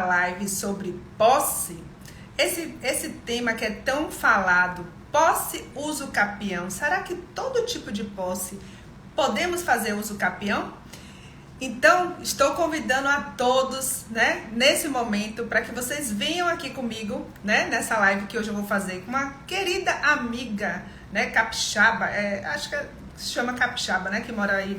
live sobre posse. Esse tema que é tão falado, posse, uso capião. Será que todo tipo de posse podemos fazer uso capião? Então, estou convidando a todos, né, nesse momento, para que vocês venham aqui comigo, né, nessa live que hoje eu vou fazer com uma querida amiga, né, capixaba, acho que se chama capixaba, né, que mora aí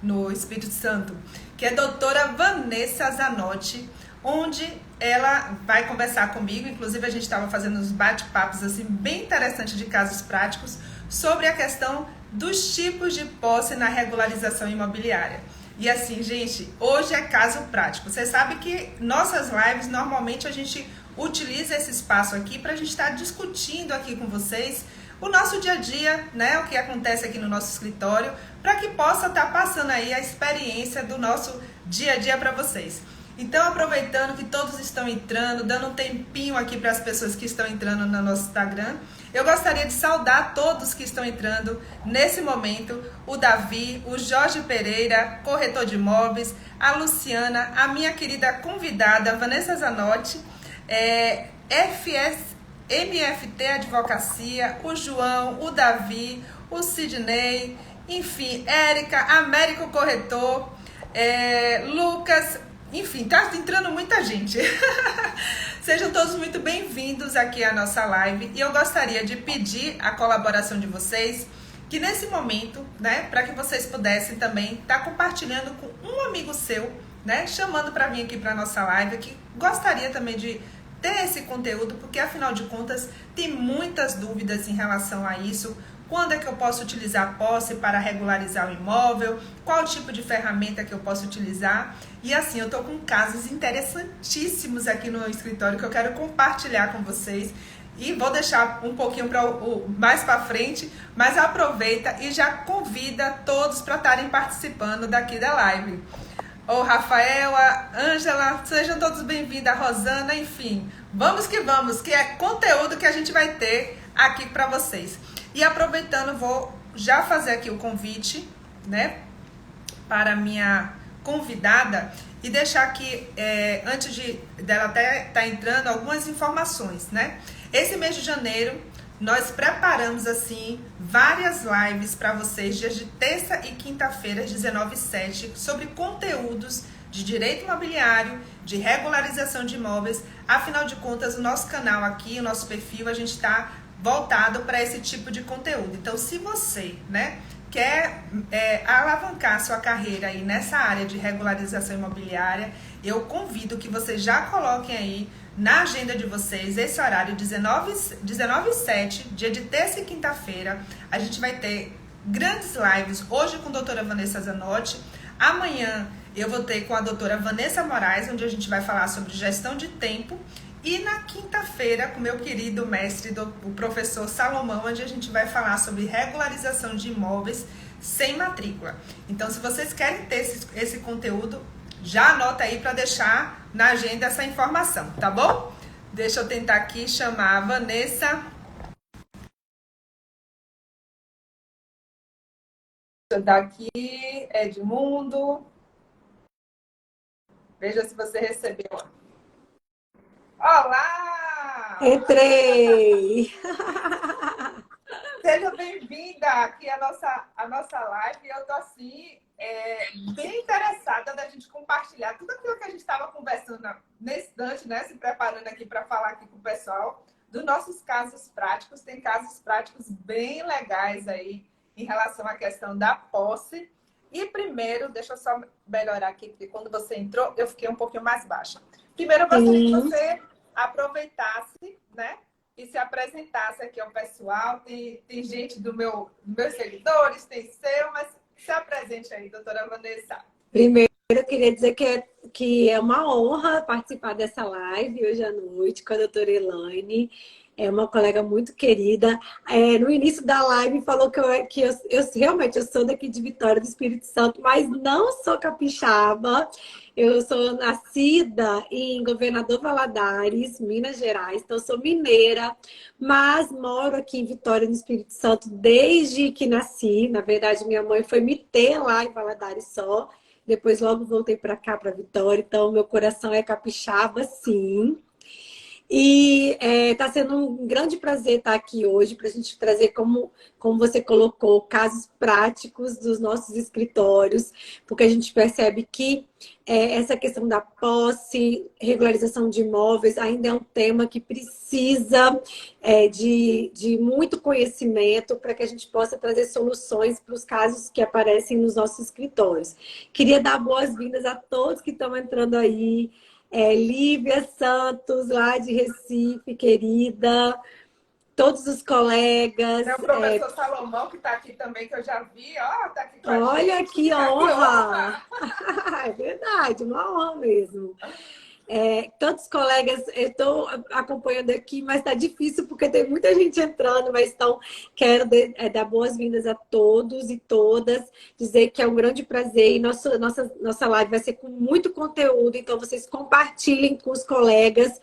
no Espírito Santo, que é a doutora Vanessa Zanotti, onde ela vai conversar comigo. Inclusive, a gente estava fazendo uns bate-papos assim, bem interessantes de casos práticos sobre a questão dos tipos de posse na regularização imobiliária. E assim, gente, hoje é caso prático. Você sabe que nossas lives, normalmente a gente utiliza esse espaço aqui para a gente estar discutindo aqui com vocês o nosso dia a dia, né? O que acontece aqui no nosso escritório, para que possa estar passando aí a experiência do nosso dia a dia para vocês. Então, aproveitando que todos estão entrando, dando um tempinho aqui para as pessoas que estão entrando no nosso Instagram, eu gostaria de saudar todos que estão entrando nesse momento, o Davi, o Jorge Pereira, corretor de imóveis, a Luciana, a minha querida convidada, Vanessa Zanotti, MFT Advocacia, o João, o Davi, o Sidney, enfim, Érica, Américo Corretor, Lucas. Enfim, tá entrando muita gente. Sejam todos muito bem-vindos aqui à nossa live. E eu gostaria de pedir a colaboração de vocês, que nesse momento, né, para que vocês pudessem também estar compartilhando com um amigo seu, né, chamando para vir aqui para a nossa live, que gostaria também de ter esse conteúdo, porque afinal de contas tem muitas dúvidas em relação a isso. Quando é que eu posso utilizar a posse para regularizar o imóvel? Qual tipo de ferramenta que eu posso utilizar? E assim, eu tô com casos interessantíssimos aqui no escritório que eu quero compartilhar com vocês. E vou deixar um pouquinho mais para frente, mas aproveita e já convida todos para estarem participando daqui da live. O Rafael, a Ângela, sejam todos bem-vindos, a Rosana, enfim. Vamos, que é conteúdo que a gente vai ter aqui para vocês. E aproveitando, vou já fazer aqui o convite, né, para a minha convidada e deixar aqui, antes dela até estar entrando, algumas informações, né? Esse mês de janeiro, nós preparamos, assim, várias lives para vocês, dias de terça e quinta-feira, às 19h07, sobre conteúdos de direito imobiliário, de regularização de imóveis. Afinal de contas, o nosso canal aqui, o nosso perfil, a gente está voltado para esse tipo de conteúdo. Então, se você, né, quer alavancar sua carreira aí nessa área de regularização imobiliária, eu convido que vocês já coloquem aí na agenda de vocês esse horário, 19h07, dia de terça e quinta-feira. A gente vai ter grandes lives, hoje com a doutora Vanessa Zanotti, amanhã eu vou ter com a doutora Vanessa Moraes, onde a gente vai falar sobre gestão de tempo. E na quinta-feira, com meu querido mestre, o professor Salomão, onde a gente vai falar sobre regularização de imóveis sem matrícula. Então, se vocês querem ter esse conteúdo, já anota aí para deixar na agenda essa informação, tá bom? Deixa eu tentar aqui chamar a Vanessa. Deixa eu dar aqui, Edmundo. Veja se você recebeu. Olá! Entrei! Seja bem-vinda aqui à nossa live. Eu tô assim, bem interessada da gente compartilhar tudo aquilo que a gente estava conversando nesse instante, né? Se preparando aqui para falar aqui com o pessoal dos nossos casos práticos. Tem casos práticos bem legais aí em relação à questão da posse. E primeiro, deixa eu só melhorar aqui, porque quando você entrou, eu fiquei um pouquinho mais baixa. Primeiro, eu gostaria que você aproveitasse, né? E se apresentasse aqui ao pessoal. Tem gente dos meus seguidores, tem seu, mas se apresente aí, doutora Vanessa. Primeiro, eu queria dizer que é uma honra participar dessa live hoje à noite com a doutora Elaine. É uma colega muito querida. No início da live falou que eu realmente eu sou daqui de Vitória do Espírito Santo, mas não sou capixaba. Eu sou nascida em Governador Valadares, Minas Gerais, então sou mineira, mas moro aqui em Vitória, no Espírito Santo, desde que nasci. Na verdade, minha mãe foi me ter lá em Valadares só. depois logo voltei para cá, para Vitória, então meu coração é capixaba, sim. E está sendo um grande prazer estar aqui hoje para a gente trazer, como você colocou, casos práticos dos nossos escritórios, porque a gente percebe que essa questão da posse, regularização de imóveis, ainda é um tema que precisa de muito conhecimento para que a gente possa trazer soluções para os casos que aparecem nos nossos escritórios. Queria dar boas-vindas a todos que estão entrando aí. Lívia Santos, lá de Recife, querida, todos os colegas. Tem o professor Salomão, que está aqui também, que eu já vi, ó, está aqui com a Olha gente. que honra! Que honra! É verdade, uma honra mesmo. Todos os colegas, eu estou acompanhando aqui, mas está difícil porque tem muita gente entrando, mas então quero dar boas-vindas a todos e todas, dizer que é um grande prazer e nossa live vai ser com muito conteúdo, então vocês compartilhem com os colegas,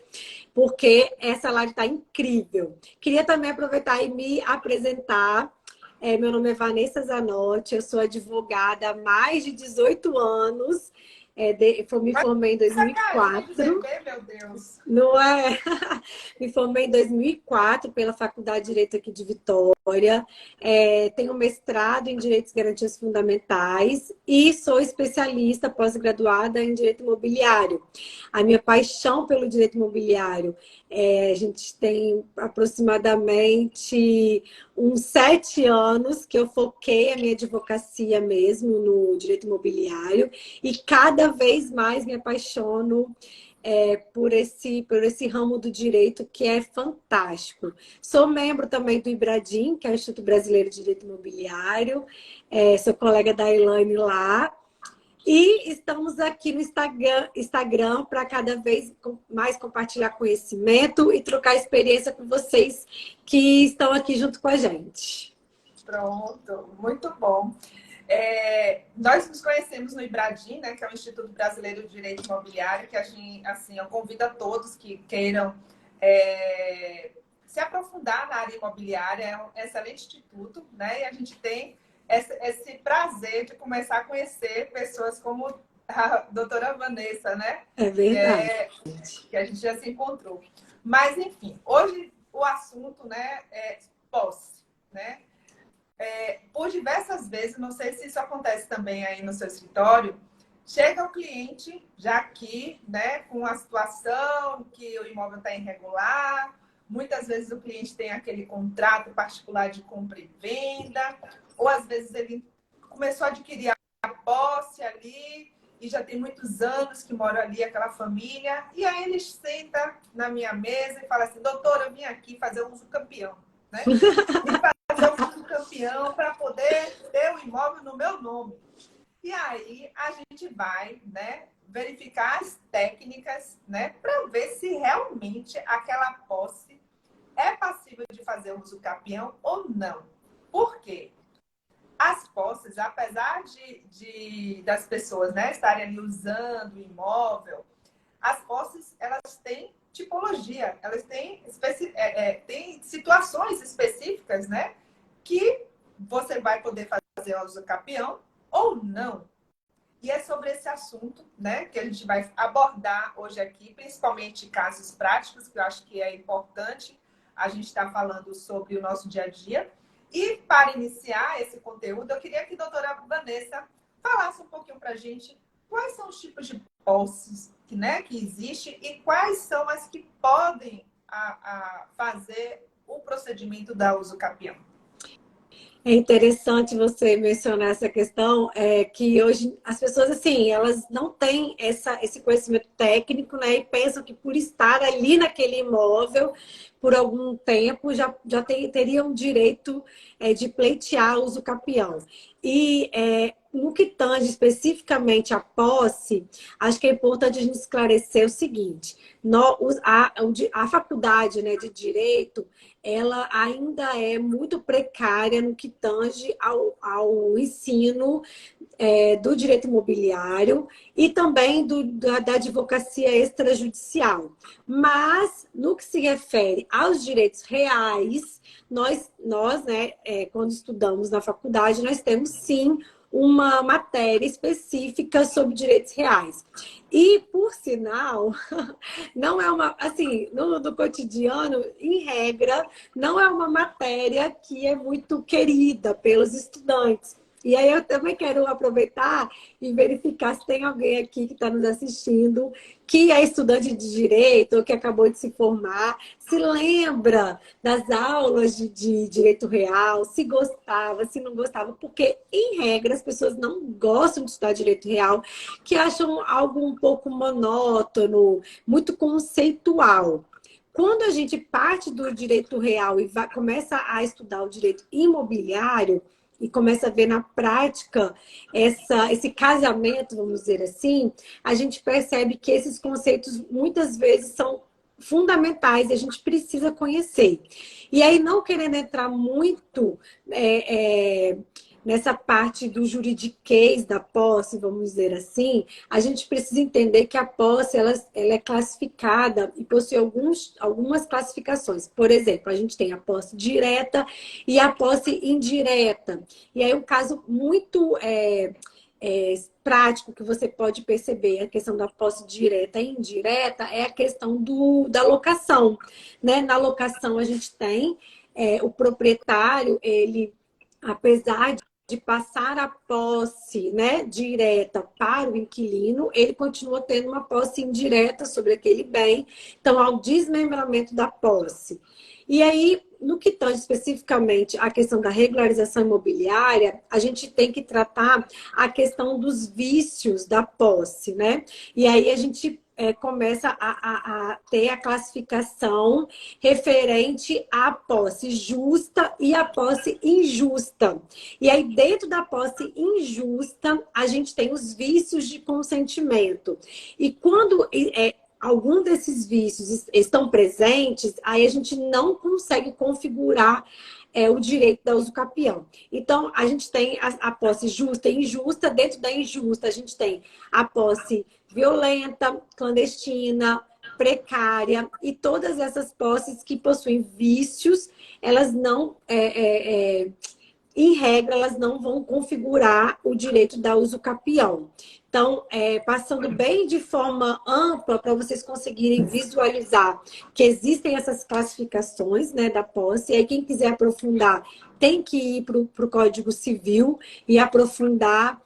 porque essa live está incrível. Queria também aproveitar e me apresentar. Meu nome é Vanessa Zanotti, eu sou advogada há mais de 18 anos. Me formei em Carinho de 2004. bebê, meu Deus. Não é? Me formei em 2004 pela Faculdade de Direito aqui de Vitória. Tenho mestrado em Direitos e Garantias Fundamentais e sou especialista pós-graduada em Direito Imobiliário. A minha paixão pelo direito imobiliário, a gente tem aproximadamente uns 7 anos que eu foquei a minha advocacia mesmo no direito imobiliário e cada vez mais me apaixono por esse ramo do direito que é fantástico. Sou membro também do IBRADIM, que é o Instituto Brasileiro de Direito Imobiliário, sou colega da Elaine lá, e estamos aqui no Instagram para cada vez mais compartilhar conhecimento e trocar experiência com vocês que estão aqui junto com a gente. Pronto, muito bom. Nós nos conhecemos no IBRADIM, né, que é o Instituto Brasileiro de Direito Imobiliário, que a gente, assim, eu convido a todos que queiram se aprofundar na área imobiliária. É um excelente instituto, né, e a gente tem esse prazer de começar a conhecer pessoas como a doutora Vanessa, né? É verdade. Que a gente já se encontrou. Mas, enfim, hoje o assunto, né, é posse, né? Por diversas vezes, não sei se isso acontece também aí no seu escritório, chega o cliente já aqui, né, com a situação que o imóvel está irregular, muitas vezes o cliente tem aquele contrato particular de compra e venda, ou às vezes ele começou a adquirir a posse ali e já tem muitos anos que mora ali aquela família, e aí ele senta na minha mesa e fala assim: doutora, eu vim aqui fazer um uso campeão, né? Fazer o uso campeão para poder ter o imóvel no meu nome. E aí a gente vai, né, verificar as técnicas, né, para ver se realmente aquela posse é passível de fazer uso campeão ou não. Por quê? As posses, apesar das pessoas, né, estarem ali usando o imóvel, as posses, elas têm tipologia, elas têm, têm situações específicas, né, que você vai poder fazer uso campeão ou não. E é sobre esse assunto, né, que a gente vai abordar hoje aqui, principalmente casos práticos, que eu acho que é importante a gente estar falando sobre o nosso dia a dia. E para iniciar esse conteúdo, eu queria que a doutora Vanessa falasse um pouquinho para a gente quais são os tipos de posses que existem e quais são as que podem fazer o procedimento da uso campeão. É interessante você mencionar essa questão, que hoje as pessoas, assim, elas não têm esse conhecimento técnico, né? E pensam que por estar ali naquele imóvel por algum tempo já teriam direito de pleitear uso capião. E no que tange especificamente a posse, acho que é importante a gente esclarecer o seguinte: a faculdade, né, de Direito, ela ainda é muito precária no que tange ao ensino do direito imobiliário e também da advocacia extrajudicial. Mas, no que se refere aos direitos reais, nós né, quando estudamos na faculdade, nós temos sim uma matéria específica sobre direitos reais. E, por sinal, não é uma, assim, no cotidiano, em regra, não é uma matéria que é muito querida pelos estudantes. E aí eu também quero aproveitar e verificar se tem alguém aqui que está nos assistindo que é estudante de direito ou que acabou de se formar, se lembra das aulas de direito real, se gostava, se não gostava, porque, em regra, as pessoas não gostam de estudar direito real, que acham algo um pouco monótono, muito conceitual. Quando a gente parte do direito real e começa a estudar o direito imobiliário, e começa a ver na prática esse casamento, vamos dizer assim, a gente percebe que esses conceitos muitas vezes são fundamentais e a gente precisa conhecer. E aí, não querendo entrar muito nessa parte do juridiquês da posse, vamos dizer assim, a gente precisa entender que a posse ela é classificada e possui algumas classificações. Por exemplo, a gente tem a posse direta e a posse indireta. E aí, um caso muito prático que você pode perceber, a questão da posse direta e indireta, é a questão da locação. Né? Na locação, a gente tem o proprietário, ele, apesar de passar a posse, né, direta para o inquilino, ele continua tendo uma posse indireta sobre aquele bem. Então, há um desmembramento da posse. E aí, no que tange especificamente a questão da regularização imobiliária, a gente tem que tratar a questão dos vícios da posse, né? E aí a gente começa a ter a classificação referente à posse justa e à posse injusta. E aí, dentro da posse injusta, a gente tem os vícios de consentimento. E quando algum desses vícios estão presentes, aí a gente não consegue configurar o direito da usucapião. Então, a gente tem a posse justa e injusta. Dentro da injusta, a gente tem a posse violenta, clandestina, precária, e todas essas posses que possuem vícios, elas não... em regra, elas não vão configurar o direito da usucapião. Então, passando bem de forma ampla para vocês conseguirem visualizar que existem essas classificações, né, da posse. E aí, quem quiser aprofundar, tem que ir para o Código Civil e aprofundar,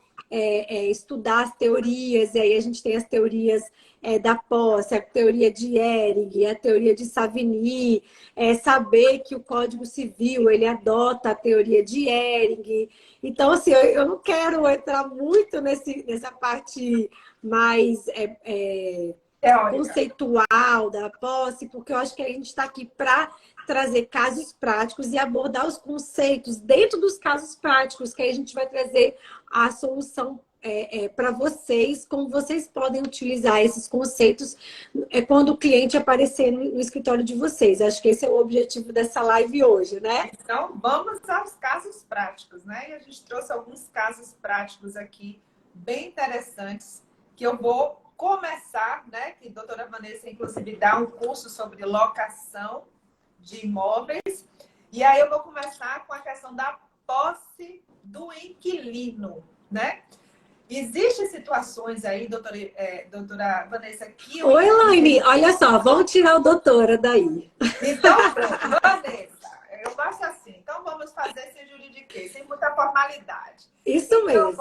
estudar as teorias. E aí a gente tem as teorias da posse, a teoria de Ehring, a teoria de Savigny, saber que o Código Civil ele adota a teoria de Ehring. Então, assim, eu não quero entrar muito nessa parte mais conceitual da posse, porque eu acho que a gente está aqui para trazer casos práticos e abordar os conceitos dentro dos casos práticos, que aí a gente vai trazer a solução para vocês, como vocês podem utilizar esses conceitos quando o cliente aparecer no escritório de vocês. Acho que esse é o objetivo dessa live hoje, né? Então, vamos aos casos práticos, né? E a gente trouxe alguns casos práticos aqui, bem interessantes, que eu vou começar, né? Que a doutora Vanessa, inclusive, dá um curso sobre locação de imóveis. E aí eu vou começar com a questão da posse do inquilino, né? Existem situações aí, doutora Vanessa, que... Oi, Elaine, olha só, vamos tirar o doutora daí. Então, pronto, Vanessa, eu gosto assim. Então, vamos fazer sem juridiquês, sem muita formalidade. Isso mesmo.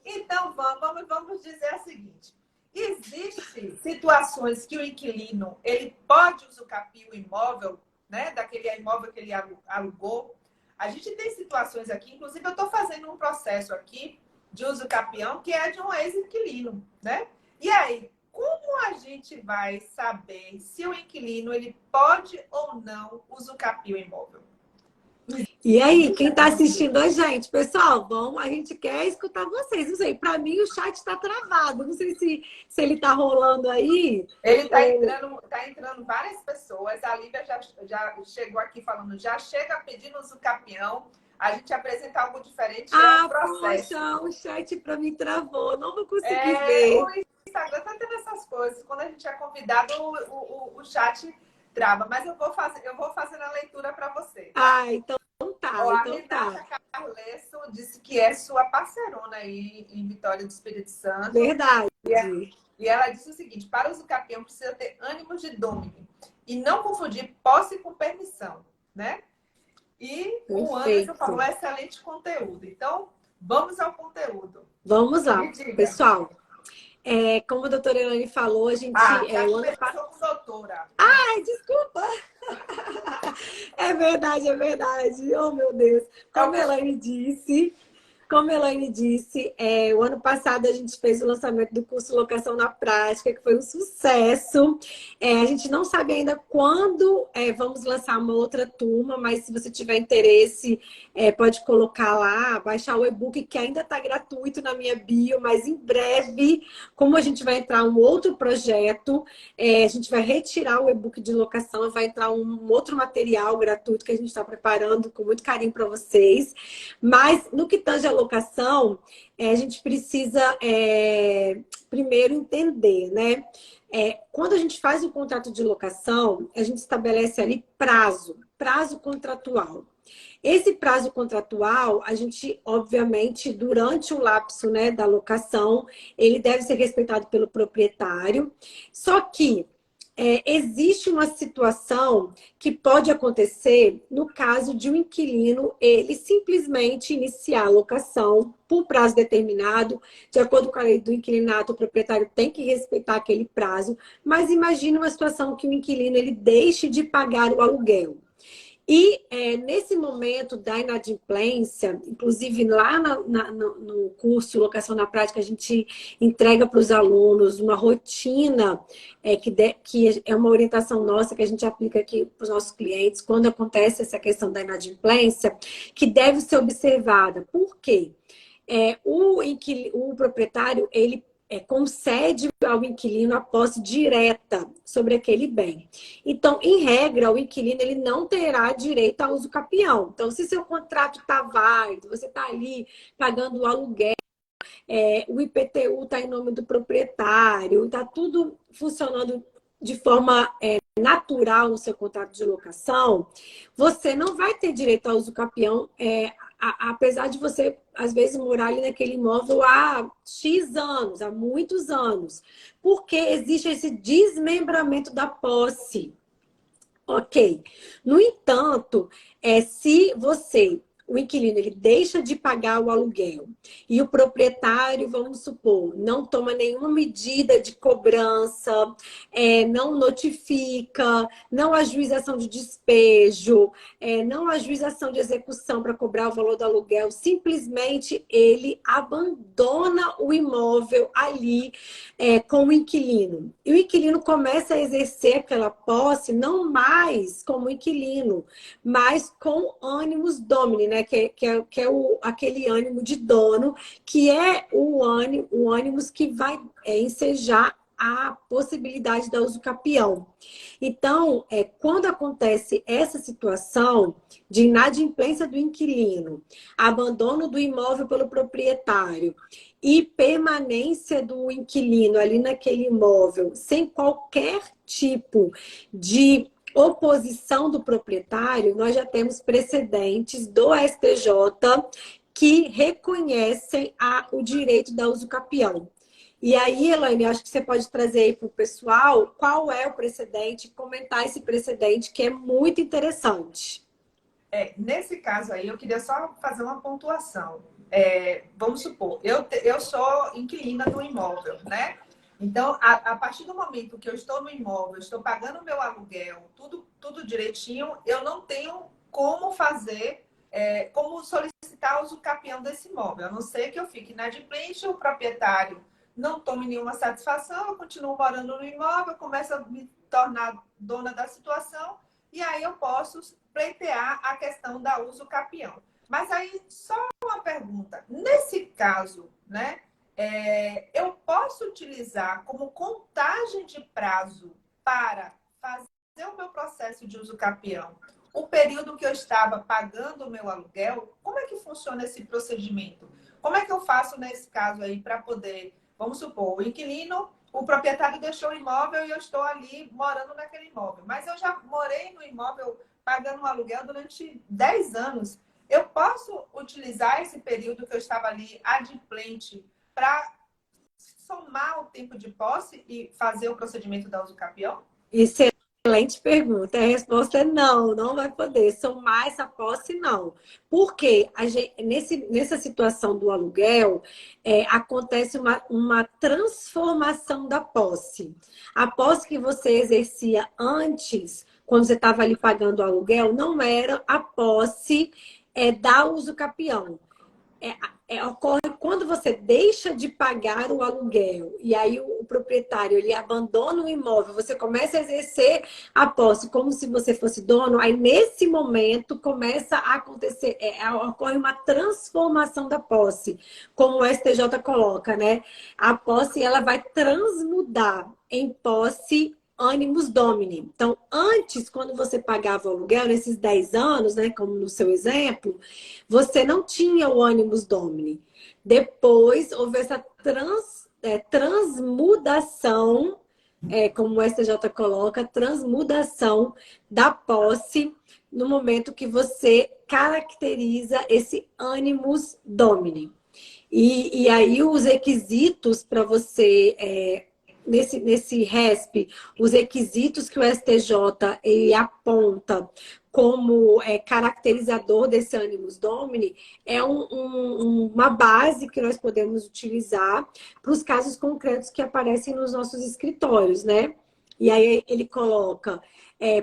Então, vamos dizer o seguinte. Existem situações que o inquilino, ele pode usucapiar o imóvel, né? Daquele imóvel que ele alugou. A gente tem situações aqui, inclusive eu estou fazendo um processo aqui de usucapião, que é de um ex-inquilino, né? E aí, como a gente vai saber se o inquilino ele pode ou não usucapiar o imóvel? E aí, quem está assistindo a gente? Pessoal, a gente quer escutar vocês. Não sei, para mim o chat está travado. Não sei se ele está rolando aí. Ele está entrando várias pessoas. A Lívia já chegou aqui falando, já chega pedindo usucapião. A gente apresenta algo diferente, é um processo. Poxa, o chat para mim travou, não vou conseguir ver. O Instagram tá tendo essas coisas. Quando a gente é convidado, o chat trava. Mas eu vou fazendo a leitura para você. Então tá. tá, Ó, a então Renata tá. Carlesso disse que é sua parcerona aí em Vitória do Espírito Santo. Verdade. E ela disse o seguinte: para o usucapião precisa ter ânimo de domínio e não confundir posse com permissão, né? E o Anderson falou Perfeito. excelente conteúdo. Então, vamos ao conteúdo. Vamos Me lá, diga. pessoal. Como a doutora Elaine falou, a gente. Ah, já O ano começou com doutora. Ai, desculpa! É verdade, é verdade. Oh, meu Deus. É o Como a cachorro. Elaine disse, como a Elaine disse, o ano passado a gente fez o lançamento do curso Locação na Prática, que foi um sucesso. A gente não sabe ainda quando vamos lançar uma outra turma, mas se você tiver interesse, pode colocar lá, baixar o e-book, que ainda está gratuito na minha bio, mas em breve, como a gente vai entrar um outro projeto, a gente vai retirar o e-book de locação, vai entrar um outro material gratuito que a gente está preparando com muito carinho para vocês. Mas no que tange a locação, a gente precisa primeiro entender, né? Quando a gente faz o contrato de locação, a gente estabelece ali prazo contratual. Esse prazo contratual, a gente, obviamente, durante o lapso, né, da locação, ele deve ser respeitado pelo proprietário. Só que existe uma situação que pode acontecer no caso de um inquilino ele simplesmente iniciar a locação por prazo determinado, de acordo com a lei do inquilinato, o proprietário tem que respeitar aquele prazo, mas imagine uma situação que o inquilino ele deixe de pagar o aluguel. E nesse momento da inadimplência, inclusive lá no curso Locação na Prática, a gente entrega para os alunos uma rotina que é uma orientação nossa que a gente aplica aqui para os nossos clientes quando acontece essa questão da inadimplência, que deve ser observada. Por quê? O proprietário, ele concede ao inquilino a posse direta sobre aquele bem. Então, em regra, o inquilino ele não terá direito a uso capião. Então, se seu contrato está válido, você está ali pagando o aluguel, o IPTU está em nome do proprietário, está tudo funcionando de forma natural no seu contrato de locação, você não vai ter direito ao uso capião, apesar de você, às vezes, morar ali naquele imóvel há X anos, há muitos anos, porque existe esse desmembramento da posse. Ok. No entanto, se o inquilino, ele deixa de pagar o aluguel e o proprietário, vamos supor, não toma nenhuma medida de cobrança, não notifica, não ajuização de despejo, não ajuização de execução para cobrar o valor do aluguel, simplesmente ele abandona o imóvel ali com o inquilino. E o inquilino começa a exercer aquela posse não mais como inquilino, mas com ânimos domini, né? Que é aquele ânimo de dono, que é o ânimos que vai ensejar a possibilidade da uso capião. Então, quando acontece essa situação de inadimplência do inquilino, abandono do imóvel pelo proprietário e permanência do inquilino ali naquele imóvel sem qualquer tipo de oposição do proprietário, nós já temos precedentes do STJ que reconhecem o direito da uso capião. E aí, Elaine, acho que você pode trazer aí para o pessoal qual é o precedente, comentar esse precedente que é muito interessante. Nesse caso aí, eu queria só fazer uma pontuação. Vamos supor, eu sou inquilina do imóvel, né? Então, a partir do momento que eu estou no imóvel, estou pagando o meu aluguel, tudo direitinho, eu não tenho como fazer, como solicitar o uso capião desse imóvel. A não ser que eu fique inadimplente, o proprietário não tome nenhuma satisfação, eu continuo morando no imóvel, começo a me tornar dona da situação, e aí eu posso pleitear a questão da uso capião. Mas aí, só uma pergunta. Nesse caso, né, eu posso utilizar como contagem de prazo para fazer o meu processo de uso capião o período que eu estava pagando o meu aluguel? Como é que funciona esse procedimento? Como é que eu faço nesse caso aí para poder, vamos supor, o inquilino, o proprietário deixou o imóvel e eu estou ali morando naquele imóvel, mas eu já morei no imóvel pagando um aluguel durante 10 anos. Eu posso utilizar esse período que eu estava ali adimplente para somar o tempo de posse e fazer o procedimento da usucapião? Excelente pergunta. A resposta é não, não vai poder. Somar essa posse, não. Porque nessa situação do aluguel, acontece uma transformação da posse. A posse que você exercia antes, quando você estava ali pagando o aluguel, não era a posse da usucapião. Ocorre quando você deixa de pagar o aluguel e aí o proprietário ele abandona o imóvel, você começa a exercer a posse como se você fosse dono, aí nesse momento começa a acontecer, ocorre uma transformação da posse, como o STJ coloca, né? A posse ela vai transmudar em posse animus domini. Então, antes, quando você pagava o aluguel, nesses 10 anos, né, como no seu exemplo, você não tinha o animus domini. Depois, houve essa transmudação, como o STJ coloca, transmudação da posse no momento que você caracteriza esse animus domini. E aí os requisitos para você nesse RESP, os requisitos que o STJ ele aponta como caracterizador desse animus domini é uma base que nós podemos utilizar para os casos concretos que aparecem nos nossos escritórios, né? E aí ele coloca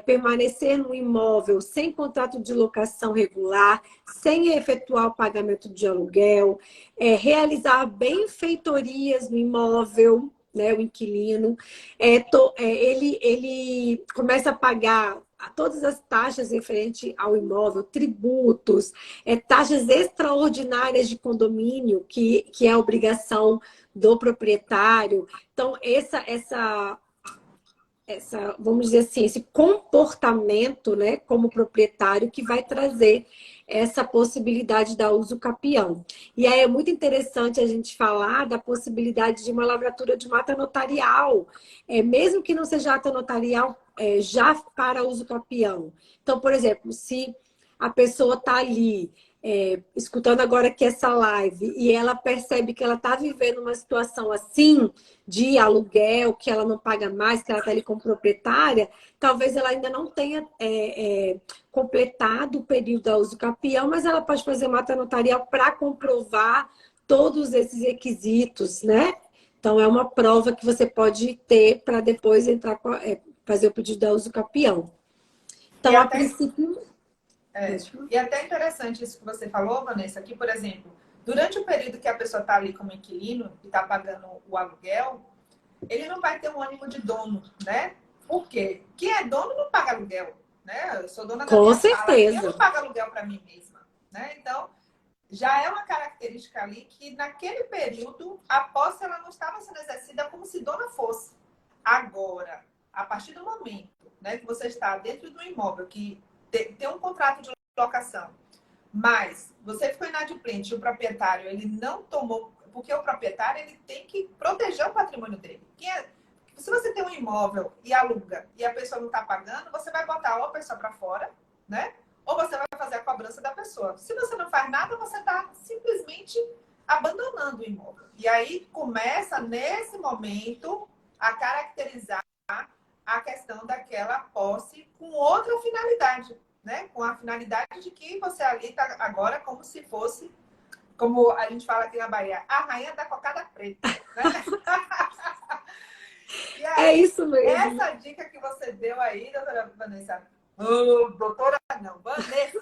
permanecer no imóvel sem contrato de locação regular, sem efetuar o pagamento de aluguel, realizar benfeitorias no imóvel, né, o inquilino, ele começa a pagar todas as taxas referentes ao imóvel, tributos, taxas extraordinárias de condomínio, que é a obrigação do proprietário. Então, vamos dizer assim, esse comportamento, né, como proprietário, que vai trazer essa possibilidade da uso capião. E aí é muito interessante a gente falar da possibilidade de uma lavratura de mata notarial, mesmo que não seja ata notarial, já para uso capião. Então, por exemplo, se a pessoa está ali escutando agora aqui essa live e ela percebe que ela está vivendo uma situação assim, de aluguel, que ela não paga mais, que ela está ali como proprietária, talvez ela ainda não tenha completado o período da uso capião, mas ela pode fazer uma ata notarial para comprovar todos esses requisitos, né? Então, é uma prova que você pode ter para depois entrar fazer o pedido da uso capião. E Então, a até, princípio... e até interessante isso que você falou, Vanessa, que, por exemplo, durante o período que a pessoa está ali como inquilino e está pagando o aluguel, ele não vai ter um ânimo de dono, né? Por quê? Quem é dono não paga aluguel, né? Eu sou dona da Com minha sala aqui, eu não certeza. pago aluguel para mim mesma, né? Então, já é uma característica ali que naquele período a posse ela não estava sendo exercida como se dona fosse. Agora, a partir do momento, né, que você está dentro do imóvel que tem um contrato de locação, mas você ficou inadimplente e o proprietário ele não tomou, porque o proprietário ele tem que proteger o patrimônio dele. Se você tem um imóvel e aluga e a pessoa não está pagando, você vai botar ou a pessoa para fora, né? Ou você vai fazer a cobrança da pessoa. Se você não faz nada, você está simplesmente abandonando o imóvel. E aí começa, nesse momento, a caracterizar a questão daquela posse com outra finalidade, né? Com a finalidade de que você ali está agora como se fosse, como a gente fala aqui na Bahia, a rainha da cocada preta, né? E É aí, isso mesmo. essa dica que você deu aí, doutora Vanessa, doutora não, Vanessa,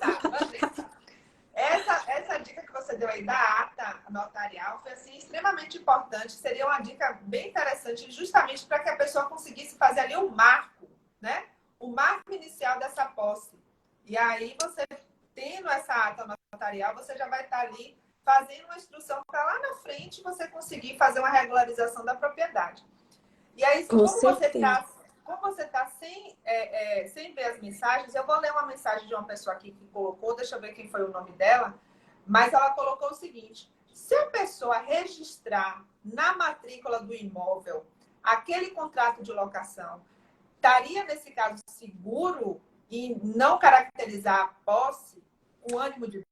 essa dica que você deu aí da ata notarial foi assim, extremamente importante, seria uma dica bem interessante, justamente para que a pessoa conseguisse fazer ali o marco, né? O marco inicial dessa posse. E aí, você tendo essa ata notarial, você já vai estar ali fazendo uma instrução para lá na frente você conseguir fazer uma regularização da propriedade. E aí, Com como você certeza. está sem ver as mensagens, eu vou ler uma mensagem de uma pessoa aqui que colocou, deixa eu ver quem foi o nome dela, mas ela colocou o seguinte: se a pessoa registrar na matrícula do imóvel aquele contrato de locação, estaria, nesse caso, seguro e não caracterizar a posse com ânimo de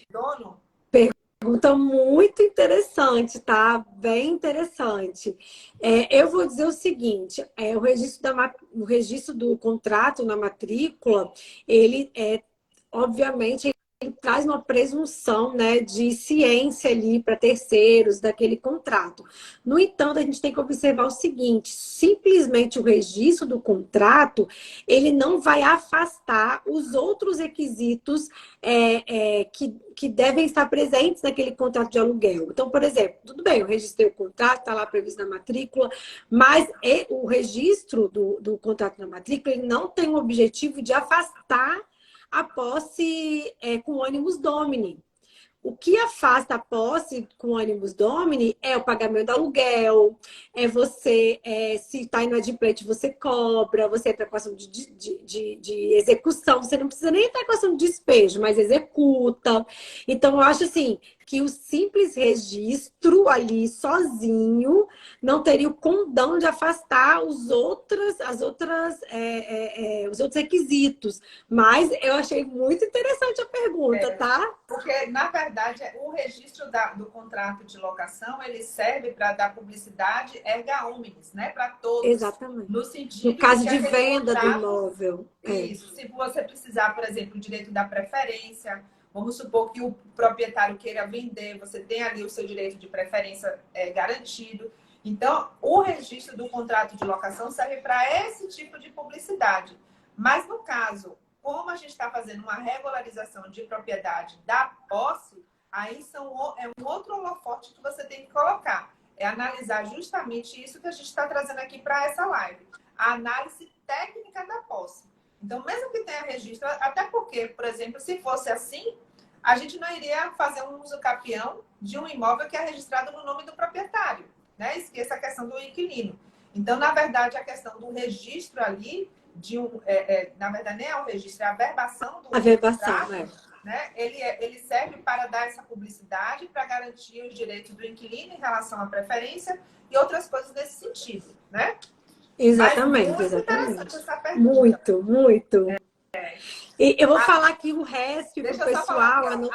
Dono? Pergunta muito interessante, tá? Bem interessante. Eu vou dizer o seguinte: o registro do contrato na matrícula, ele obviamente, ele traz uma presunção, né, de ciência ali para terceiros daquele contrato. No entanto, a gente tem que observar o seguinte: simplesmente o registro do contrato, ele não vai afastar os outros requisitos que devem estar presentes naquele contrato de aluguel. Então, por exemplo, tudo bem, eu registrei o contrato, está lá previsto na matrícula, mas o registro do contrato na matrícula, ele não tem o objetivo de afastar a posse com ânimos domini. O que afasta a posse com ânimos domini é o pagamento do aluguel, se está inadimplente, você cobra, você entra com ação de execução, você não precisa nem entrar com ação de despejo, mas executa. Então, eu acho assim que o simples registro ali sozinho não teria o condão de afastar os outros requisitos. Mas eu achei muito interessante a pergunta, tá? Porque, na verdade, o registro do contrato de locação, ele serve para dar publicidade erga omnes, né? Para todos. Exatamente. No sentido No caso de de venda contrato, do imóvel. Isso. Se você precisar, por exemplo, o direito da preferência, vamos supor que o proprietário queira vender, você tem ali o seu direito de preferência garantido. Então, o registro do contrato de locação serve para esse tipo de publicidade. Mas, no caso, como a gente está fazendo uma regularização de propriedade da posse, aí é um outro holofote que você tem que colocar. É analisar justamente isso que a gente está trazendo aqui para essa live. A análise técnica da posse. Então, mesmo que tenha registro, até porque, por exemplo, se fosse assim, a gente não iria fazer um uso capião de um imóvel que é registrado no nome do proprietário, né? Esqueça a questão do inquilino. Então, na verdade, a questão do registro ali, na verdade, nem é o registro, é a verbação do Averbação, contrato, né? Ele serve para dar essa publicidade, para garantir os direitos do inquilino em relação à preferência e outras coisas nesse sentido, né? Exatamente, Mas muito exatamente. interessante essa pergunta. Muito, muito. E eu vou A- falar aqui o RESP para o Deixa eu só falar pessoal. aqui,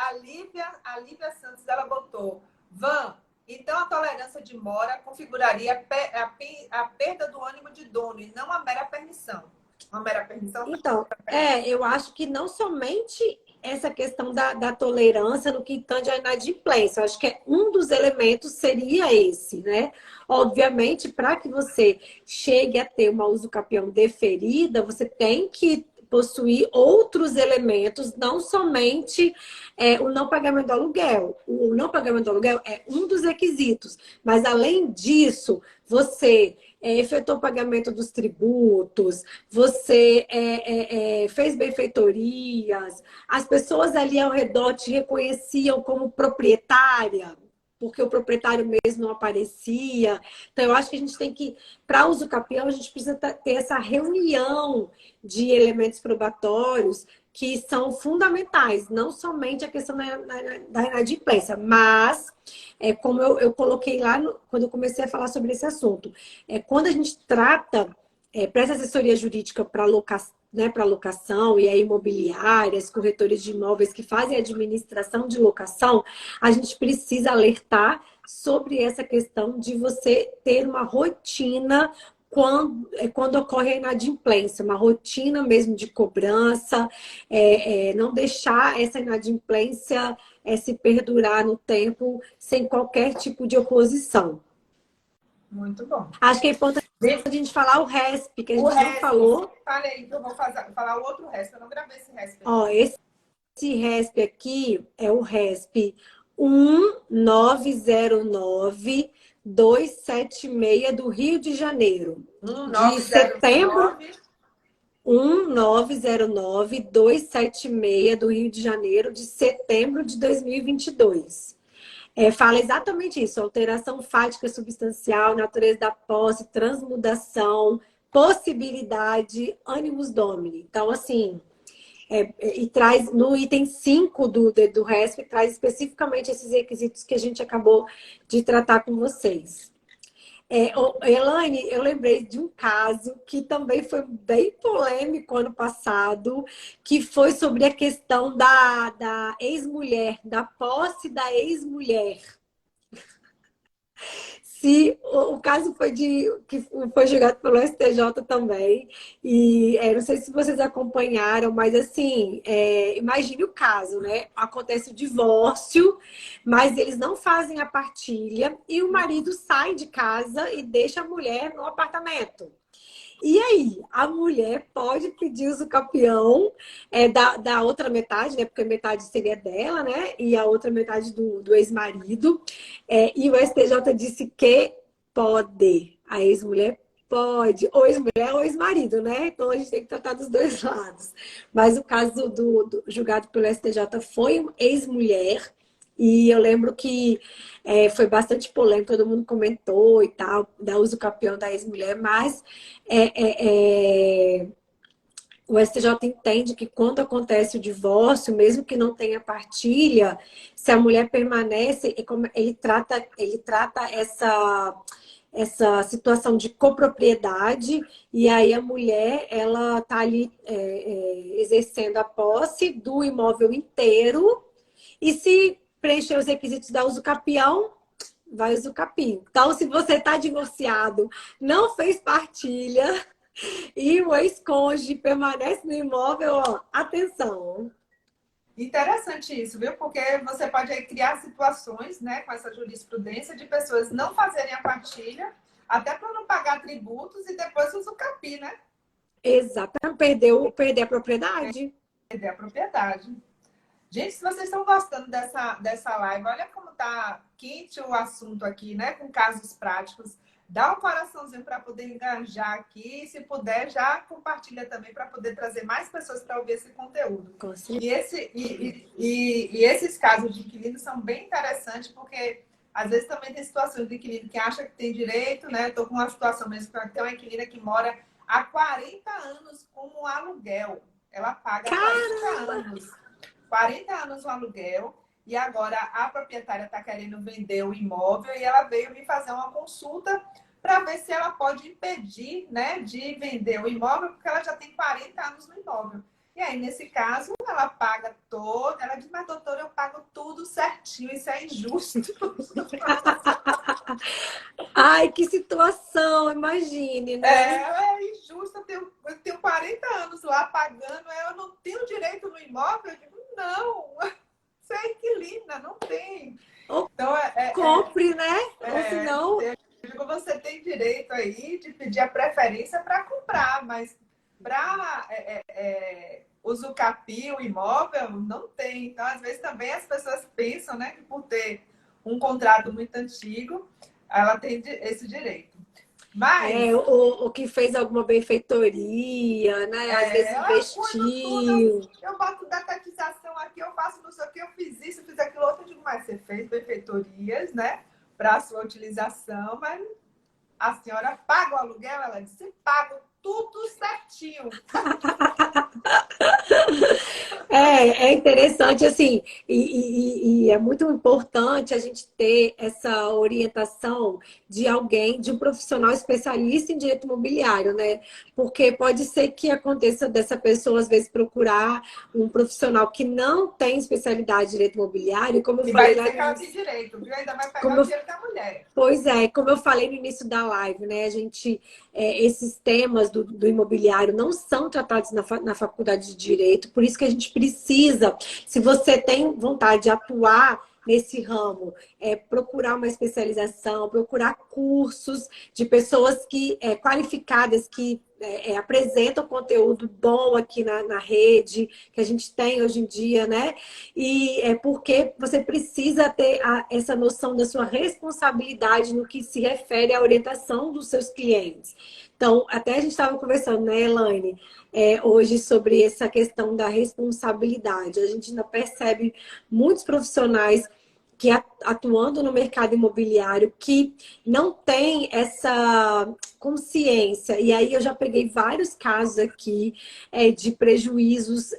ó. A Lívia Santos, ela botou: Van, então a tolerância de mora configuraria a perda do ânimo de dono e não a mera permissão. Uma mera permissão? Então, eu acho que não somente essa questão da tolerância no que tange à inadimplência. Eu acho que um dos elementos seria esse, né? Obviamente, para que você chegue a ter uma usucapião deferida, você tem que possuir outros elementos, não somente o não pagamento do aluguel. O não pagamento do aluguel é um dos requisitos, mas além disso, você efetuou o pagamento dos tributos, você fez benfeitorias, as pessoas ali ao redor te reconheciam como proprietária, porque o proprietário mesmo não aparecia. Então, eu acho que a gente tem que, para uso capião, a gente precisa ter essa reunião de elementos probatórios que são fundamentais, não somente a questão da inadimplência, mas, como eu coloquei lá quando eu comecei a falar sobre esse assunto, quando a gente trata, presta assessoria jurídica para locação, né, para locação, e aí imobiliárias, corretores de imóveis que fazem administração de locação, a gente precisa alertar sobre essa questão de você ter uma rotina quando ocorre a inadimplência, uma rotina mesmo de cobrança, não deixar essa inadimplência se perdurar no tempo sem qualquer tipo de oposição. Muito bom. Acho que é importante a gente falar o RESP, que a gente não falou. Falei, eu vou falar o outro RESP, eu não gravei esse RESP. Ó, esse RESP aqui é o RESP 1909276 do Rio de Janeiro. De setembro. 1909276 do Rio de Janeiro, de setembro de 2022. Fala exatamente isso: alteração fática substancial, natureza da posse, transmudação, possibilidade, animus domini. Então, assim, e traz no item 5 do RESP, traz especificamente esses requisitos que a gente acabou de tratar com vocês. Elaine, eu lembrei de um caso que também foi bem polêmico ano passado, que foi sobre a questão da ex-mulher, da posse da ex-mulher. Se o caso foi que foi julgado pelo STJ também, e não sei se vocês acompanharam, mas assim, imagine o caso, né? Acontece o divórcio, mas eles não fazem a partilha e o marido sai de casa e deixa a mulher no apartamento. E aí, a mulher pode pedir usucapião da outra metade, né? Porque metade seria dela, né? E a outra metade do ex-marido. E o STJ disse que pode. A ex-mulher pode. Ou ex-mulher ou ex-marido, né? Então a gente tem que tratar dos dois lados. Mas o caso do julgado pelo STJ foi uma ex-mulher. E eu lembro que foi bastante polêmico, todo mundo comentou e tal, da uso campeão da ex-mulher, mas o STJ entende que quando acontece o divórcio, mesmo que não tenha partilha, se a mulher permanece, ele trata essa situação de copropriedade, e aí a mulher ela está ali exercendo a posse do imóvel inteiro, e se preencher os requisitos da usucapião, vai usucapião. Então, se você está divorciado, não fez partilha e o ex-cônjuge permanece no imóvel, ó, atenção. Interessante isso, viu? Porque você pode aí criar situações, né, com essa jurisprudência de pessoas não fazerem a partilha, até para não pagar tributos e depois usucapi, né? Exatamente, perder a propriedade. Perder a propriedade. Gente, se vocês estão gostando dessa live, olha como tá quente o assunto aqui, né? Com casos práticos. Dá um coraçãozinho para poder engajar aqui. Se puder, já compartilha também para poder trazer mais pessoas para ouvir esse conteúdo. E esses casos de inquilino são bem interessantes, porque às vezes também tem situações de inquilino que acha que tem direito, né? Estou com uma situação mesmo que tem uma inquilina que mora há 40 anos como aluguel. Ela paga 40 anos. 40 anos o aluguel, e agora a proprietária está querendo vender o imóvel e ela veio me fazer uma consulta para ver se ela pode impedir, né, de vender o imóvel, porque ela já tem 40 anos no imóvel. E aí, nesse caso, ela paga todo. Ela diz, mas doutora, eu pago tudo certinho, isso é injusto. Ai, que situação, imagine, né? É injusto, eu tenho 40 anos lá pagando, eu não tenho direito no imóvel? Eu digo, não, você é inquilina, não tem. Então, compre, né? Ou senão... Eu digo, você tem direito aí de pedir a preferência para comprar, mas para usucapi o imóvel, não tem. Então, às vezes, também as pessoas pensam, né, que por ter um contrato muito antigo, ela tem esse direito. Mas... o que fez alguma benfeitoria, né? Às vezes investiu. Eu boto detetização aqui, eu faço não sei o que, eu fiz isso, eu fiz aquilo outro. Eu digo, mas você fez benfeitorias, né? Para a sua utilização, mas a senhora paga o aluguel? Ela disse, pago tudo certinho. É interessante, assim, e é muito importante a gente ter essa orientação de alguém, de um profissional especialista em direito imobiliário, né? Porque pode ser que aconteça dessa pessoa, às vezes, procurar um profissional que não tem especialidade em direito imobiliário, como eu falei... Vai dizer que ela tem direito, viu? Ainda vai pegar o dinheiro da mulher. Pois é, como eu falei no início da live, né? A gente, esses temas do imobiliário não são tratados na faculdade de Direito, por isso que a gente precisa, se você tem vontade de atuar nesse ramo, procurar uma especialização, procurar cursos de pessoas qualificadas que apresentam conteúdo bom aqui na rede, que a gente tem hoje em dia, né? E é porque você precisa ter essa noção da sua responsabilidade no que se refere à orientação dos seus clientes. Então, até a gente estava conversando, né, Elaine, hoje sobre essa questão da responsabilidade. A gente ainda percebe muitos profissionais que atuando no mercado imobiliário que não tem essa consciência. E aí eu já peguei vários casos aqui de prejuízos,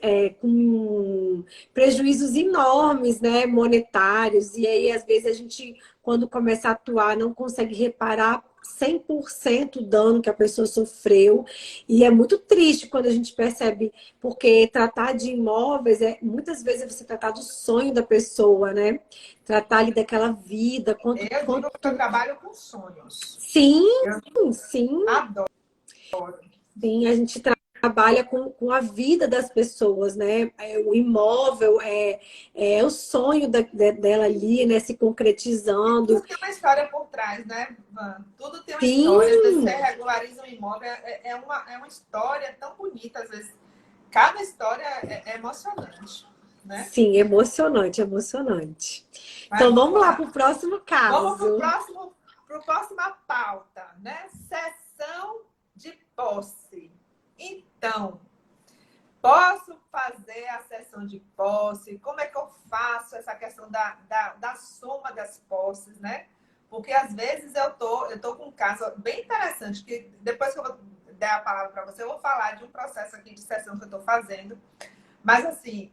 com prejuízos enormes, né, monetários. E aí, às vezes, a gente, quando começa a atuar, não consegue reparar 100% o dano que a pessoa sofreu. E é muito triste quando a gente percebe, porque tratar de imóveis, muitas vezes é você tratar do sonho da pessoa, né? Tratar ali daquela vida. Eu digo que eu trabalho com sonhos. Sim, Eu sim. adoro. Sim, a gente trabalha com a vida das pessoas, né? O imóvel é o sonho dela ali, né? Se concretizando. Tudo tem uma história por trás, né, Van? Tudo tem uma Sim, história. Às vezes você regulariza um imóvel, é uma história tão bonita, às vezes. Cada história é emocionante, né? sim, emocionante, emocionante. Mas Então vamos vamos lá lá. para o próximo Vamos caso. para a próxima pauta, né? Sessão de posse. Então, posso fazer a sessão de posse? Como é que eu faço essa questão da soma das posses, né? Porque às vezes eu tô com um caso bem interessante, que depois que eu vou der a palavra para você, eu vou falar de um processo aqui de sessão que eu estou fazendo. Mas assim,